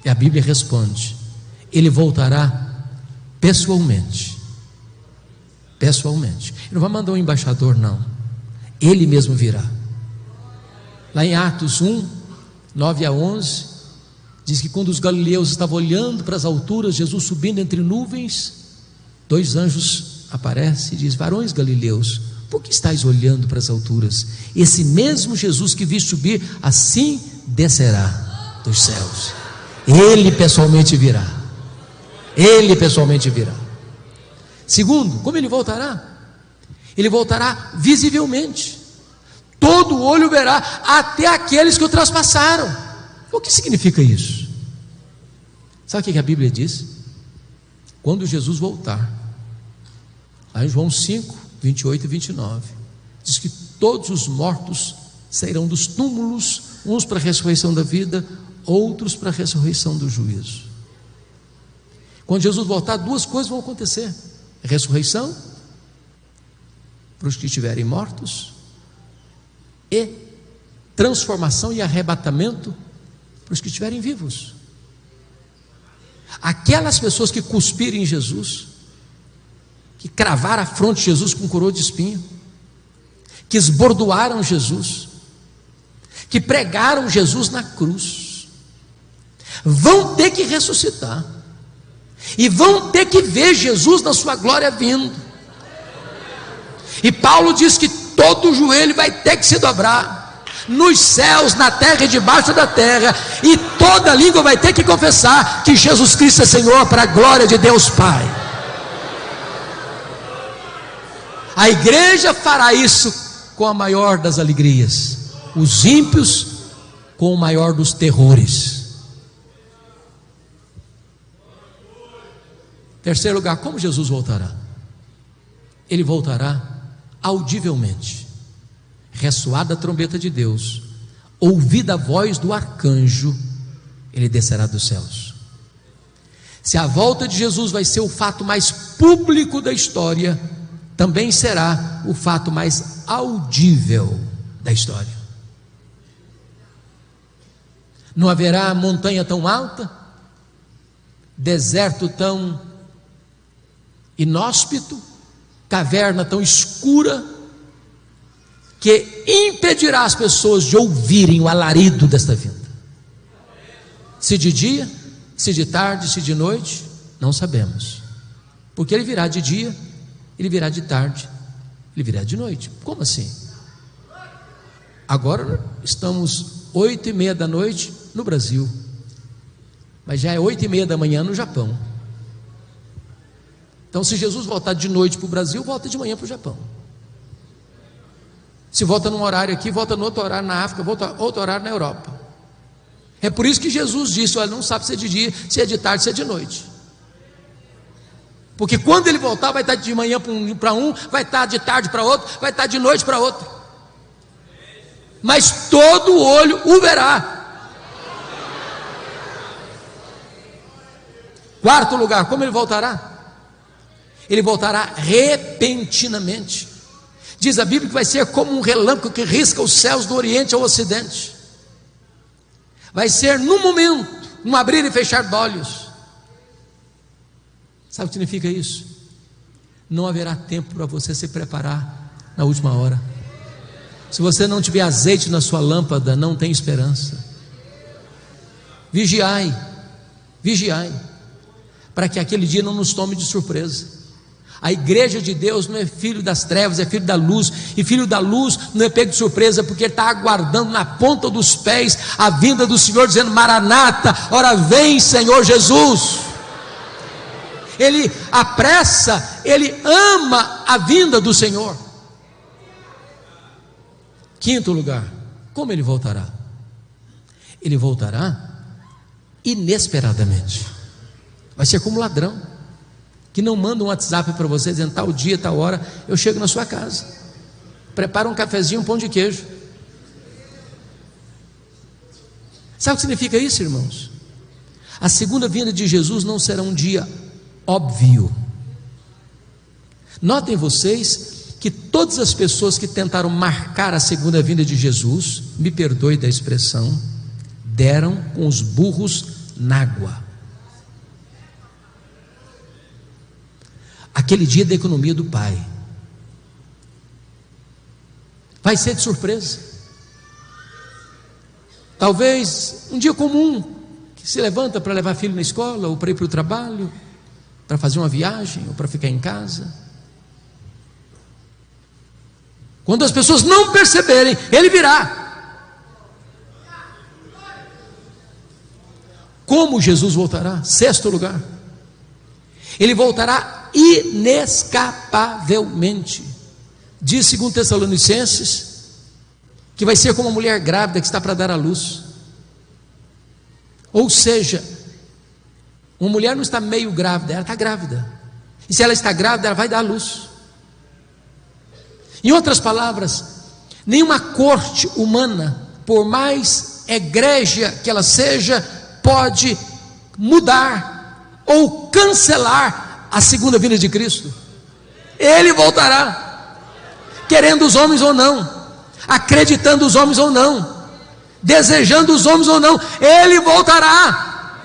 B: E a Bíblia responde: Ele voltará pessoalmente. Pessoalmente. Ele não vai mandar um embaixador, não. Ele mesmo virá. Lá em Atos 1, 9 a 11, diz que quando os galileus estavam olhando para as alturas, Jesus subindo entre nuvens, dois anjos aparecem e diz: varões galileus, por que estáis olhando para as alturas? Esse mesmo Jesus que vi subir, assim descerá dos céus. Ele pessoalmente virá. Ele pessoalmente virá. Segundo, como Ele voltará? Ele voltará visivelmente. todo olho verá, até aqueles que o traspassaram. O que significa isso? Sabe o que a Bíblia diz? Quando Jesus voltar, lá em João 5, 28 e 29, diz que todos os mortos sairão dos túmulos, uns para a ressurreição da vida, outros para a ressurreição do juízo. Quando Jesus voltar, duas coisas vão acontecer: ressurreição para os que estiverem mortos, e transformação e arrebatamento para os que estiverem vivos. Aquelas pessoas que cuspirem em Jesus, que cravaram a fronte de Jesus com coroa de espinho, que esbordoaram Jesus, que pregaram Jesus na cruz, vão ter que ressuscitar, e vão ter que ver Jesus na sua glória vindo. E Paulo diz que todo joelho vai ter que se dobrar, nos céus, na terra e debaixo da terra, e toda língua vai ter que confessar que Jesus Cristo é Senhor, para a glória de Deus Pai. A igreja fará isso com a maior das alegrias, os ímpios com o maior dos terrores. Terceiro lugar, como Jesus voltará? Ele voltará audivelmente, ressoada a trombeta de Deus, ouvida a voz do arcanjo, ele descerá dos céus. Se a volta de Jesus vai ser o fato mais público da história, também será o fato mais audível da história. Não haverá montanha tão alta, deserto tão inóspito, caverna tão escura, que impedirá as pessoas de ouvirem o alarido desta vinda. Se de dia, se de tarde, se de noite, não sabemos, porque ele virá de dia, ele virá de tarde, ele virá de noite. Como assim? Agora estamos 8:30 da noite no Brasil, mas já é 8:30 da manhã no Japão. Então, se Jesus voltar de noite para o Brasil, volta de manhã para o Japão. Se volta num horário aqui, volta no outro horário na África, volta outro horário na Europa. É por isso que Jesus disse: olha, não sabe se é de dia, se é de tarde, se é de noite. Porque quando ele voltar, vai estar de manhã para um, vai estar de tarde para outro, vai estar de noite para outro. Mas todo olho o verá. Quarto lugar, como ele voltará? Ele voltará repentinamente. Diz a Bíblia que vai ser como um relâmpago que risca os céus do oriente ao ocidente. Vai ser num momento, num abrir e fechar de olhos. Sabe o que significa isso? Não haverá tempo para você se preparar na última hora. Se você não tiver azeite na sua lâmpada, não tem esperança. Vigiai, vigiai, para que aquele dia não nos tome de surpresa. A igreja de Deus não é filho das trevas, é filho da luz. E filho da luz não é pego de surpresa, porque ele está aguardando na ponta dos pés a vinda do Senhor, dizendo: Maranata, ora vem Senhor Jesus. Ele apressa, ele ama a vinda do Senhor. Quinto lugar, como ele voltará? Ele voltará inesperadamente. Vai ser como ladrão que não manda um WhatsApp para você dizendo: tal dia, tal hora, eu chego na sua casa, prepara um cafezinho, um pão de queijo. Sabe o que significa isso, irmãos? A segunda vinda de Jesus não será um dia óbvio. Notem vocês que todas as pessoas que tentaram marcar a segunda vinda de Jesus, me perdoe da expressão, deram com os burros na água. Aquele dia da economia do Pai vai ser de surpresa. Talvez um dia comum, que se levanta para levar filho na escola, ou para ir para o trabalho, para fazer uma viagem, ou para ficar em casa. Quando as pessoas não perceberem, ele virá. Como Jesus voltará? Sexto lugar, ele voltará inescapavelmente. Diz 2 Tessalonicenses que vai ser como uma mulher grávida que está para dar à luz. Ou seja, uma mulher não está meio grávida, ela está grávida. E se ela está grávida, ela vai dar à luz. Em outras palavras, nenhuma corte humana, por mais egrégia que ela seja, pode mudar ou cancelar a segunda vinda de Cristo. Ele voltará, querendo os homens ou não, acreditando os homens ou não, desejando os homens ou não, Ele voltará,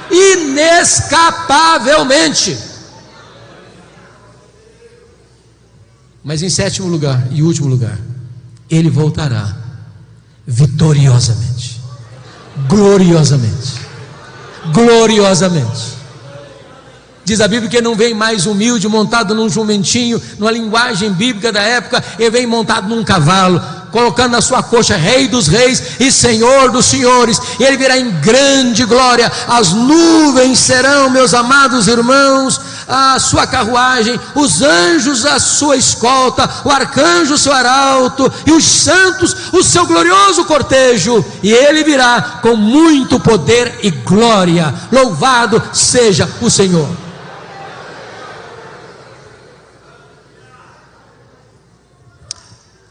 B: inescapavelmente. Mas em sétimo lugar e último lugar, Ele voltará vitoriosamente, gloriosamente, gloriosamente. Diz a Bíblia que ele não vem mais humilde, montado num jumentinho, numa linguagem bíblica da época, ele vem montado num cavalo, colocando na sua coxa Rei dos Reis e Senhor dos Senhores. Ele virá em grande glória, as nuvens serão, meus amados irmãos, a sua carruagem, os anjos a sua escolta, o arcanjo o seu arauto, e os santos o seu glorioso cortejo, e ele virá com muito poder e glória. Louvado seja o Senhor.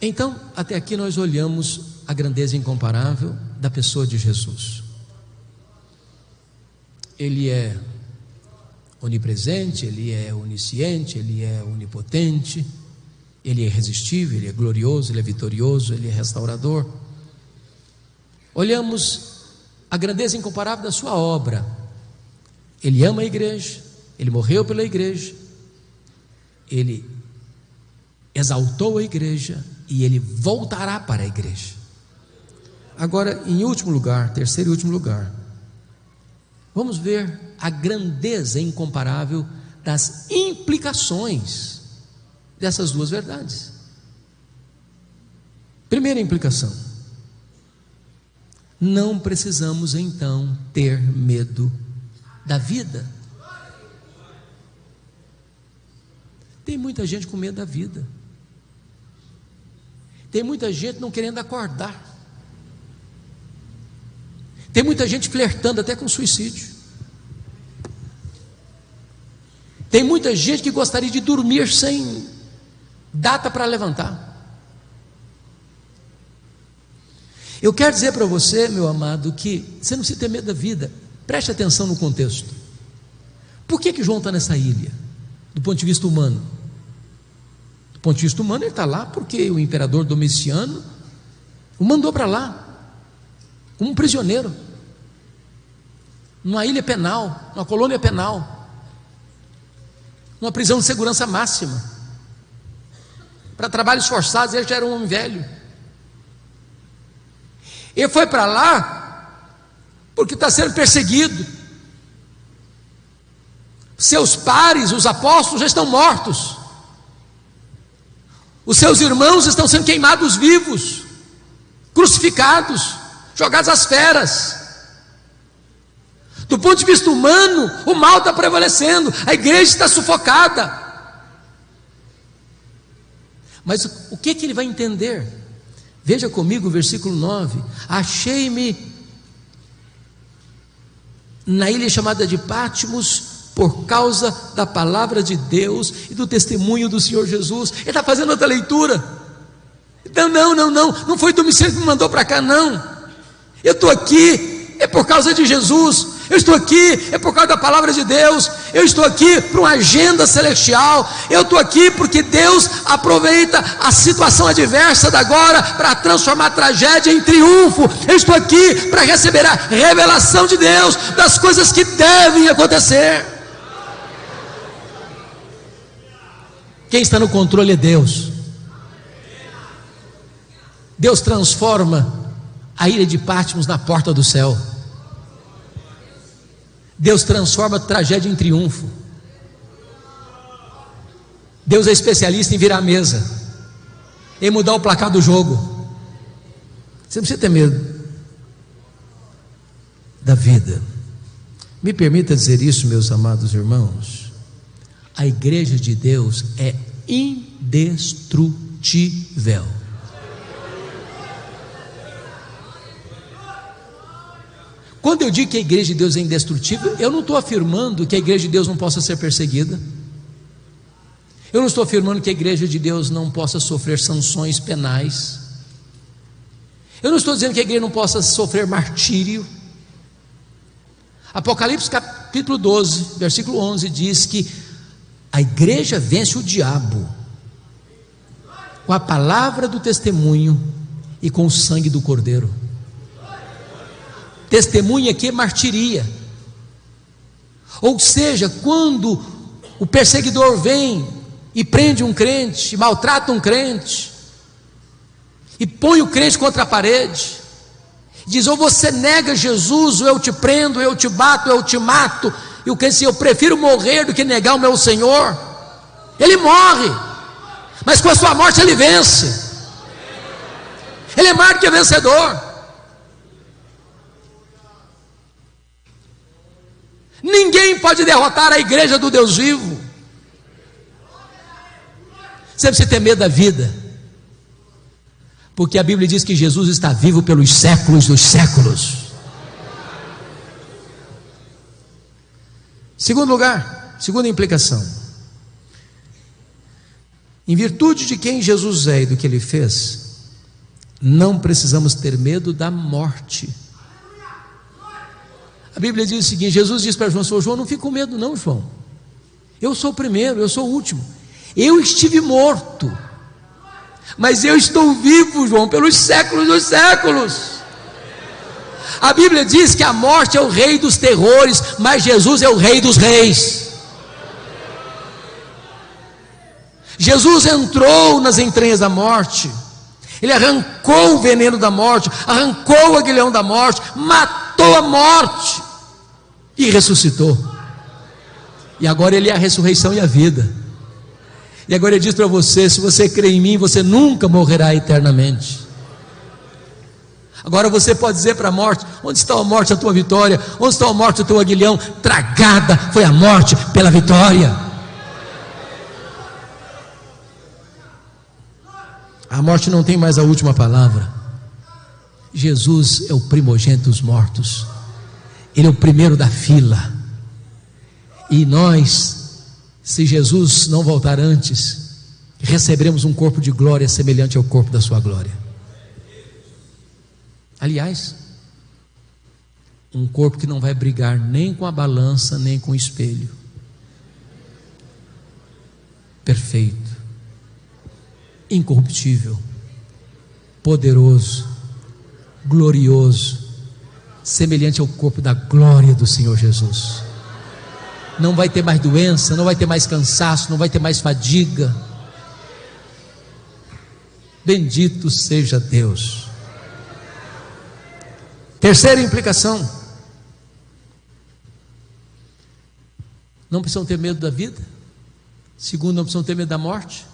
B: Então, até aqui nós olhamos a grandeza incomparável da pessoa de Jesus. Ele é onipresente, Ele é onisciente, Ele é onipotente, Ele é irresistível, Ele é glorioso, Ele é vitorioso, Ele é restaurador. Olhamos a grandeza incomparável da sua obra. Ele ama a igreja, Ele morreu pela igreja, Ele exaltou a igreja e Ele voltará para a igreja. Agora, em último lugar, terceiro e último lugar, vamos ver a grandeza incomparável das implicações dessas duas verdades. Primeira implicação: não precisamos então ter medo da vida. Tem muita gente com medo da vida. Tem muita gente não querendo acordar. Tem muita gente flertando até com suicídio. Tem muita gente que gostaria de dormir sem data para levantar. Eu quero dizer para você, meu amado, que você não precisa ter medo da vida. Preste atenção no contexto. Por que João está nessa ilha? Do ponto de vista humano. Do ponto de vista humano, ele está lá porque o imperador Domiciano o mandou para lá como um prisioneiro, numa ilha penal, numa colônia penal, numa prisão de segurança máxima, para trabalhos forçados. Ele já era um homem velho. Ele foi para lá porque está sendo perseguido. Seus pares, os apóstolos, já estão mortos. Os seus irmãos estão sendo queimados vivos, crucificados, jogados às feras. Do ponto de vista humano, o mal está prevalecendo, a igreja está sufocada. Mas o que ele vai entender? Veja comigo o versículo 9: achei-me na ilha chamada de Patmos por causa da palavra de Deus e do testemunho do Senhor Jesus. Ele está fazendo outra leitura. Então, não foi Domiciano que me mandou para cá, não. Eu estou aqui, é por causa de Jesus. Eu estou aqui, é por causa da palavra de Deus. Eu estou aqui para uma agenda celestial. Eu estou aqui porque Deus aproveita a situação adversa da agora para transformar a tragédia em triunfo. Eu estou aqui para receber a revelação de Deus das coisas que devem acontecer. Quem está no controle é Deus. Deus transforma a ilha de Patmos na porta do céu. Deus transforma a tragédia em triunfo. Deus é especialista em virar a mesa, em mudar o placar do jogo. Você não precisa ter medo da vida. Me permita dizer isso, meus amados irmãos: a igreja de Deus é indestrutível. Quando eu digo que a igreja de Deus é indestrutível, eu não estou afirmando que a igreja de Deus não possa ser perseguida. Eu não estou afirmando que a igreja de Deus não possa sofrer sanções penais. Eu não estou dizendo que a igreja não possa sofrer martírio. Apocalipse capítulo 12, versículo 11 diz que a igreja vence o diabo com a palavra do testemunho e com o sangue do Cordeiro. Testemunho aqui é martiria. Ou seja, quando o perseguidor vem e prende um crente, e maltrata um crente, e põe o crente contra a parede, diz: ou você nega Jesus, ou eu te prendo, eu te bato, eu te mato. E o crente diz: eu prefiro morrer do que negar o meu Senhor. Ele morre, mas com a sua morte ele vence. Ele é mais do que vencedor. Ninguém pode derrotar a igreja do Deus vivo. Você precisa ter medo da vida, porque a Bíblia diz que Jesus está vivo pelos séculos dos séculos. Segundo lugar, segunda implicação: em virtude de quem Jesus é e do que Ele fez, não precisamos ter medo da morte. A Bíblia diz o seguinte: Jesus disse para João: João, não fique com medo não, João. Eu sou o primeiro, eu sou o último. Eu estive morto, mas eu estou vivo, João, pelos séculos dos séculos. A Bíblia diz que a morte é o rei dos terrores, mas Jesus é o rei dos reis. Jesus entrou nas entranhas da morte. Ele arrancou o veneno da morte, arrancou o aguilhão da morte, matou a morte e ressuscitou. E agora Ele é a ressurreição e a vida. E agora Ele diz para você: se você crê em mim, você nunca morrerá eternamente. Agora você pode dizer para a morte: onde está a morte, a tua vitória? Onde está a morte, o teu aguilhão? Tragada foi a morte pela vitória. A morte não tem mais a última palavra. Jesus é o primogênito dos mortos. Ele é o primeiro da fila. E nós, se Jesus não voltar antes, receberemos um corpo de glória semelhante ao corpo da sua glória. Aliás, um corpo que não vai brigar nem com a balança, nem com o espelho. Perfeito, incorruptível, poderoso, glorioso, semelhante ao corpo da glória do Senhor Jesus. Não vai ter mais doença, não vai ter mais cansaço, não vai ter mais fadiga. Bendito seja Deus. Terceira implicação: não precisam ter medo da vida. Segundo, não precisam ter medo da morte.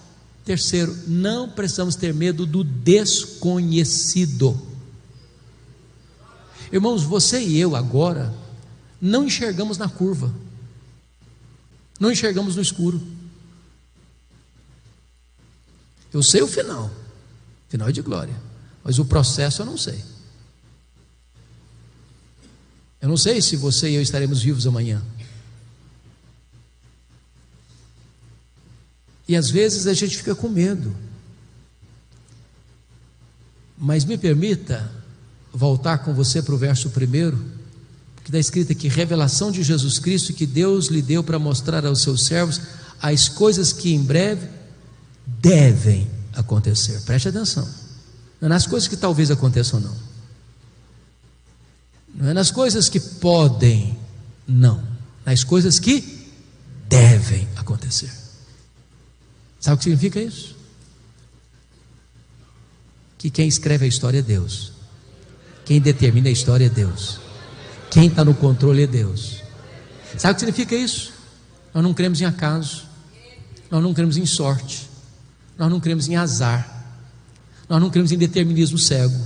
B: Terceiro, não precisamos ter medo do desconhecido. Irmãos, você e eu agora não enxergamos na curva, não enxergamos no escuro. Eu sei o final é de glória, mas o processo eu não sei. Eu não sei se você e eu estaremos vivos amanhã. E às vezes a gente fica com medo. Mas me permita voltar com você para o verso 1, que está escrito aqui: revelação de Jesus Cristo que Deus lhe deu para mostrar aos seus servos as coisas que em breve devem acontecer. Preste atenção, não é nas coisas que talvez aconteçam, não é nas coisas que podem, não, nas coisas que devem acontecer. Sabe o que significa isso? Que quem escreve a história é Deus, quem determina a história é Deus, quem está no controle é Deus. Sabe o que significa isso? Nós não cremos em acaso, nós não cremos em sorte, nós não cremos em azar, nós não cremos em determinismo cego,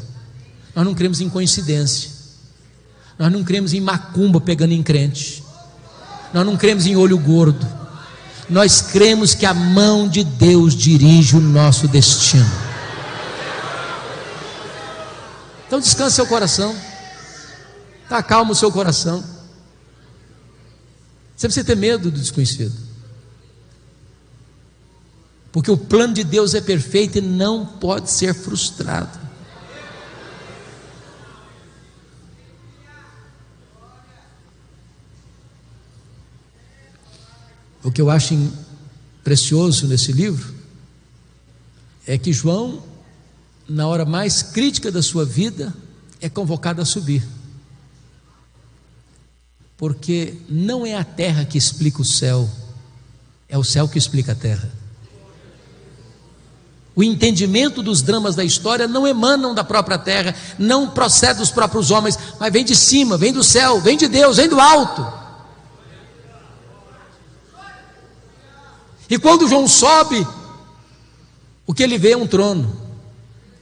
B: nós não cremos em coincidência, nós não cremos em macumba pegando em crente, nós não cremos em olho gordo. Nós cremos que a mão de Deus dirige o nosso destino. Então descanse seu coração. Acalma o seu coração. Você precisa ter medo do desconhecido, porque o plano de Deus é perfeito e não pode ser frustrado. O que eu acho precioso nesse livro é que João, na hora mais crítica da sua vida, é convocado a subir, porque não é a terra que explica o céu, é o céu que explica a terra. O entendimento dos dramas da história não emanam da própria terra, não procede dos próprios homens, mas vem de cima, vem do céu, vem de Deus, vem do alto. E quando João sobe, o que ele vê é um trono,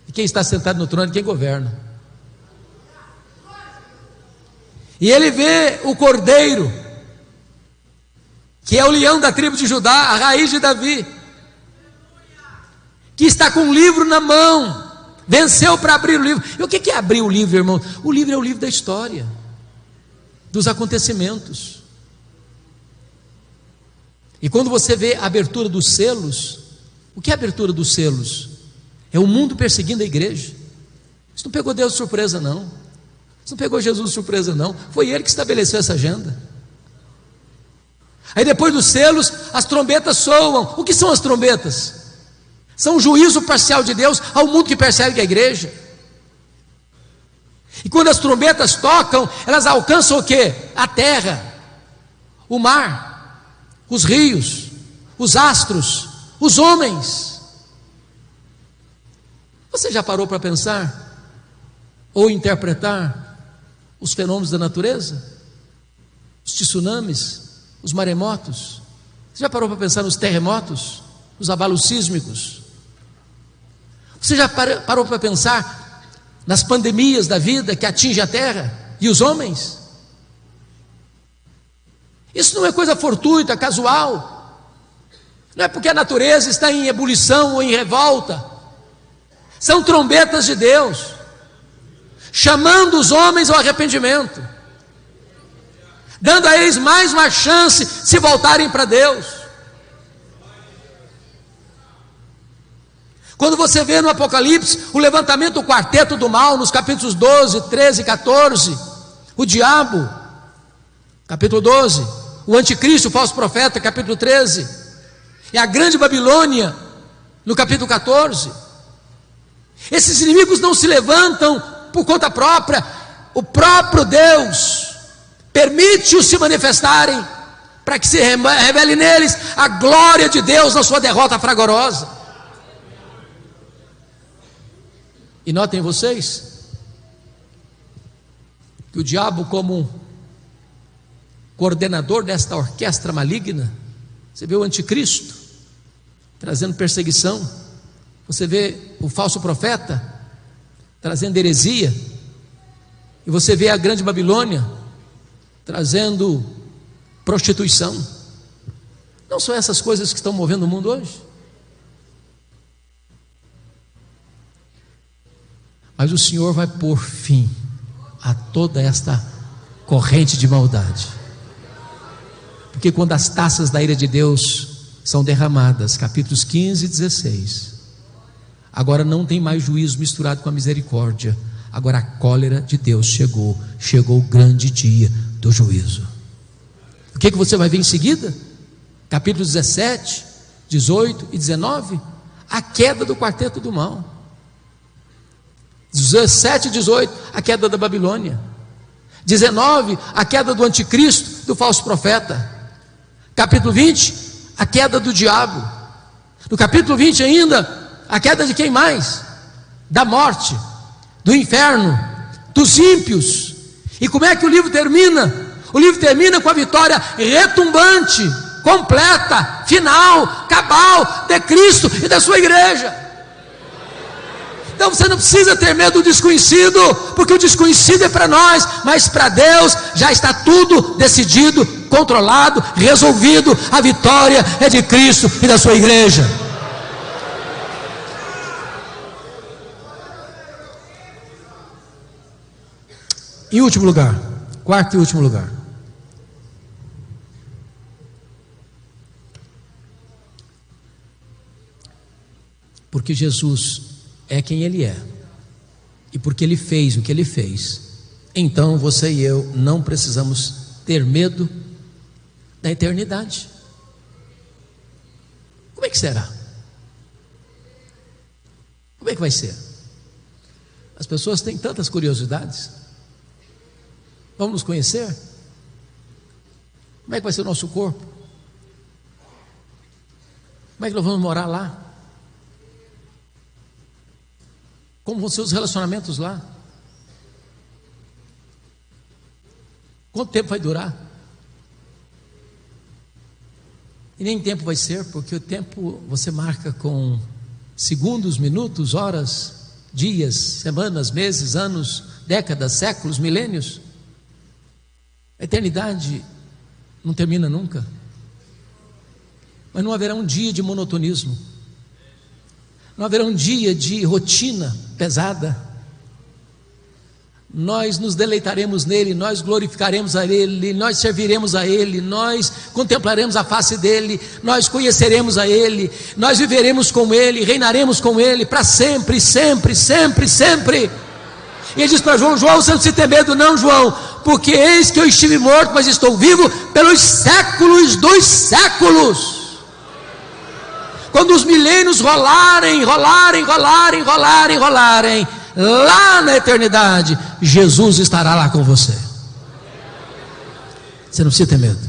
B: e quem está sentado no trono é quem governa. E ele vê o Cordeiro, que é o leão da tribo de Judá, a raiz de Davi, que está com um livro na mão, venceu para abrir o livro. E o que é abrir o livro, irmão? O livro é o livro da história, dos acontecimentos. E quando você vê a abertura dos selos, o que é a abertura dos selos? É o mundo perseguindo a igreja. Isso não pegou Deus de surpresa, não. Isso não pegou Jesus de surpresa, não. Foi Ele que estabeleceu essa agenda. Aí depois dos selos, as trombetas soam. O que são as trombetas? São o juízo parcial de Deus ao mundo que persegue a igreja. E quando as trombetas tocam, elas alcançam o quê? A terra, o mar, os rios, os astros, os homens. Você já parou para pensar ou interpretar os fenômenos da natureza? Os tsunamis, os maremotos? Você já parou para pensar nos terremotos, os abalos sísmicos? Você já parou para pensar nas pandemias da vida que atingem a terra e os homens? Isso não é coisa fortuita, casual. Não é porque a natureza está em ebulição ou em revolta. São trombetas de Deus, chamando os homens ao arrependimento, dando a eles mais uma chance de se voltarem para Deus. Quando você vê no Apocalipse o levantamento do quarteto do mal, nos capítulos 12, 13 e 14, o diabo, capítulo 12, o anticristo, o falso profeta, capítulo 13, e a grande Babilônia, no capítulo 14, esses inimigos não se levantam por conta própria, o próprio Deus permite-os se manifestarem, para que se revele neles a glória de Deus na sua derrota fragorosa. E notem vocês, que o diabo, como coordenador desta orquestra maligna, você vê o anticristo trazendo perseguição, você vê o falso profeta trazendo heresia, e você vê a grande Babilônia trazendo prostituição. Não são essas coisas que estão movendo o mundo hoje? Mas o Senhor vai pôr fim a toda esta corrente de maldade, porque quando as taças da ira de Deus são derramadas, capítulos 15 e 16, agora não tem mais juízo misturado com a misericórdia, agora a cólera de Deus chegou o grande dia do juízo. O que você vai ver em seguida? Capítulos 17, 18 e 19, a queda do quarteto do mal. 17 e 18, a queda da Babilônia. 19, a queda do anticristo, do falso profeta. Capítulo 20, a queda do diabo. No capítulo 20 ainda, a queda de quem mais? Da morte, do inferno, dos ímpios. E como é que o livro termina? O livro termina com a vitória retumbante, completa, final, cabal de Cristo e da sua igreja. Então você não precisa ter medo do desconhecido, porque o desconhecido é para nós, mas para Deus já está tudo decidido, controlado, resolvido. A vitória é de Cristo e da sua igreja. Em último lugar, Quarto e último lugar. Porque Jesus é quem Ele é, e porque Ele fez o que Ele fez, então você e eu não precisamos ter medo da eternidade. Como é que será? Como é que vai ser? As pessoas têm tantas curiosidades. Vamos nos conhecer? Como é que vai ser o nosso corpo? Como é que nós vamos morar lá? Como vão ser os relacionamentos lá? Quanto tempo vai durar? E nem tempo vai ser, porque o tempo você marca com segundos, minutos, horas, dias, semanas, meses, anos, décadas, séculos, milênios. A eternidade não termina nunca. Mas não haverá um dia de monotonismo. Não haverá um dia de rotina pesada. Nós nos deleitaremos nele, nós glorificaremos a ele, nós serviremos a ele, nós contemplaremos a face dele, nós conheceremos a ele, nós viveremos com ele, reinaremos com ele para sempre, sempre, sempre, sempre. E ele diz para João: João, você não se tem medo não, João, porque eis que eu estive morto, mas estou vivo pelos séculos dos séculos. Quando os milênios rolarem, lá na eternidade, Jesus estará lá com você. Você não precisa ter medo.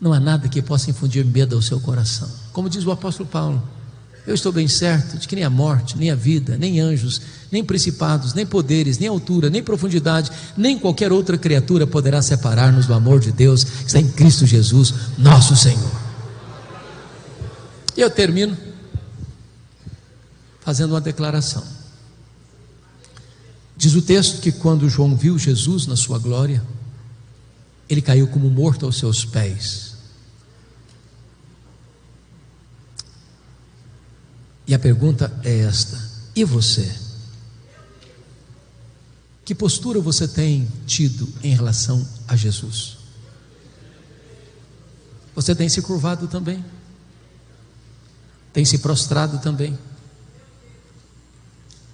B: Não há nada que possa infundir medo ao seu coração. Como diz o apóstolo Paulo: eu estou bem certo de que nem a morte, nem a vida, nem anjos, nem principados, nem poderes, nem altura, nem profundidade, nem qualquer outra criatura poderá separar-nos do amor de Deus que está em Cristo Jesus, nosso Senhor. E eu termino fazendo uma declaração. Diz o texto que quando João viu Jesus na sua glória, ele caiu como morto aos seus pés. E a pergunta é esta: e você? Que postura você tem tido em relação a Jesus? Você tem se curvado também? Tem se prostrado também?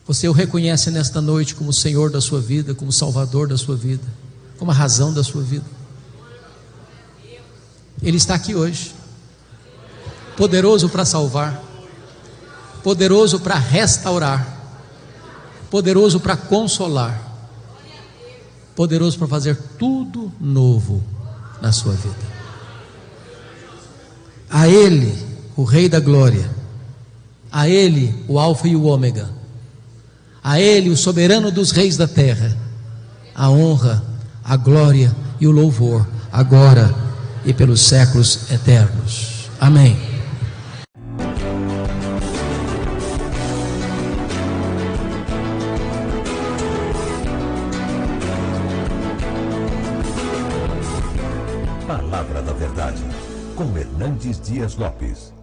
B: Você o reconhece nesta noite como Senhor da sua vida, como Salvador da sua vida, como a razão da sua vida? Ele está aqui hoje, poderoso para salvar, poderoso para restaurar, poderoso para consolar, poderoso para fazer tudo novo na sua vida. A Ele, o Rei da Glória, a Ele, o Alfa e o Ômega, a Ele, o soberano dos reis da terra, a honra, a glória e o louvor, agora e pelos séculos eternos. Amém.
A: Palavra da Verdade, com Hernandes Dias Lopes.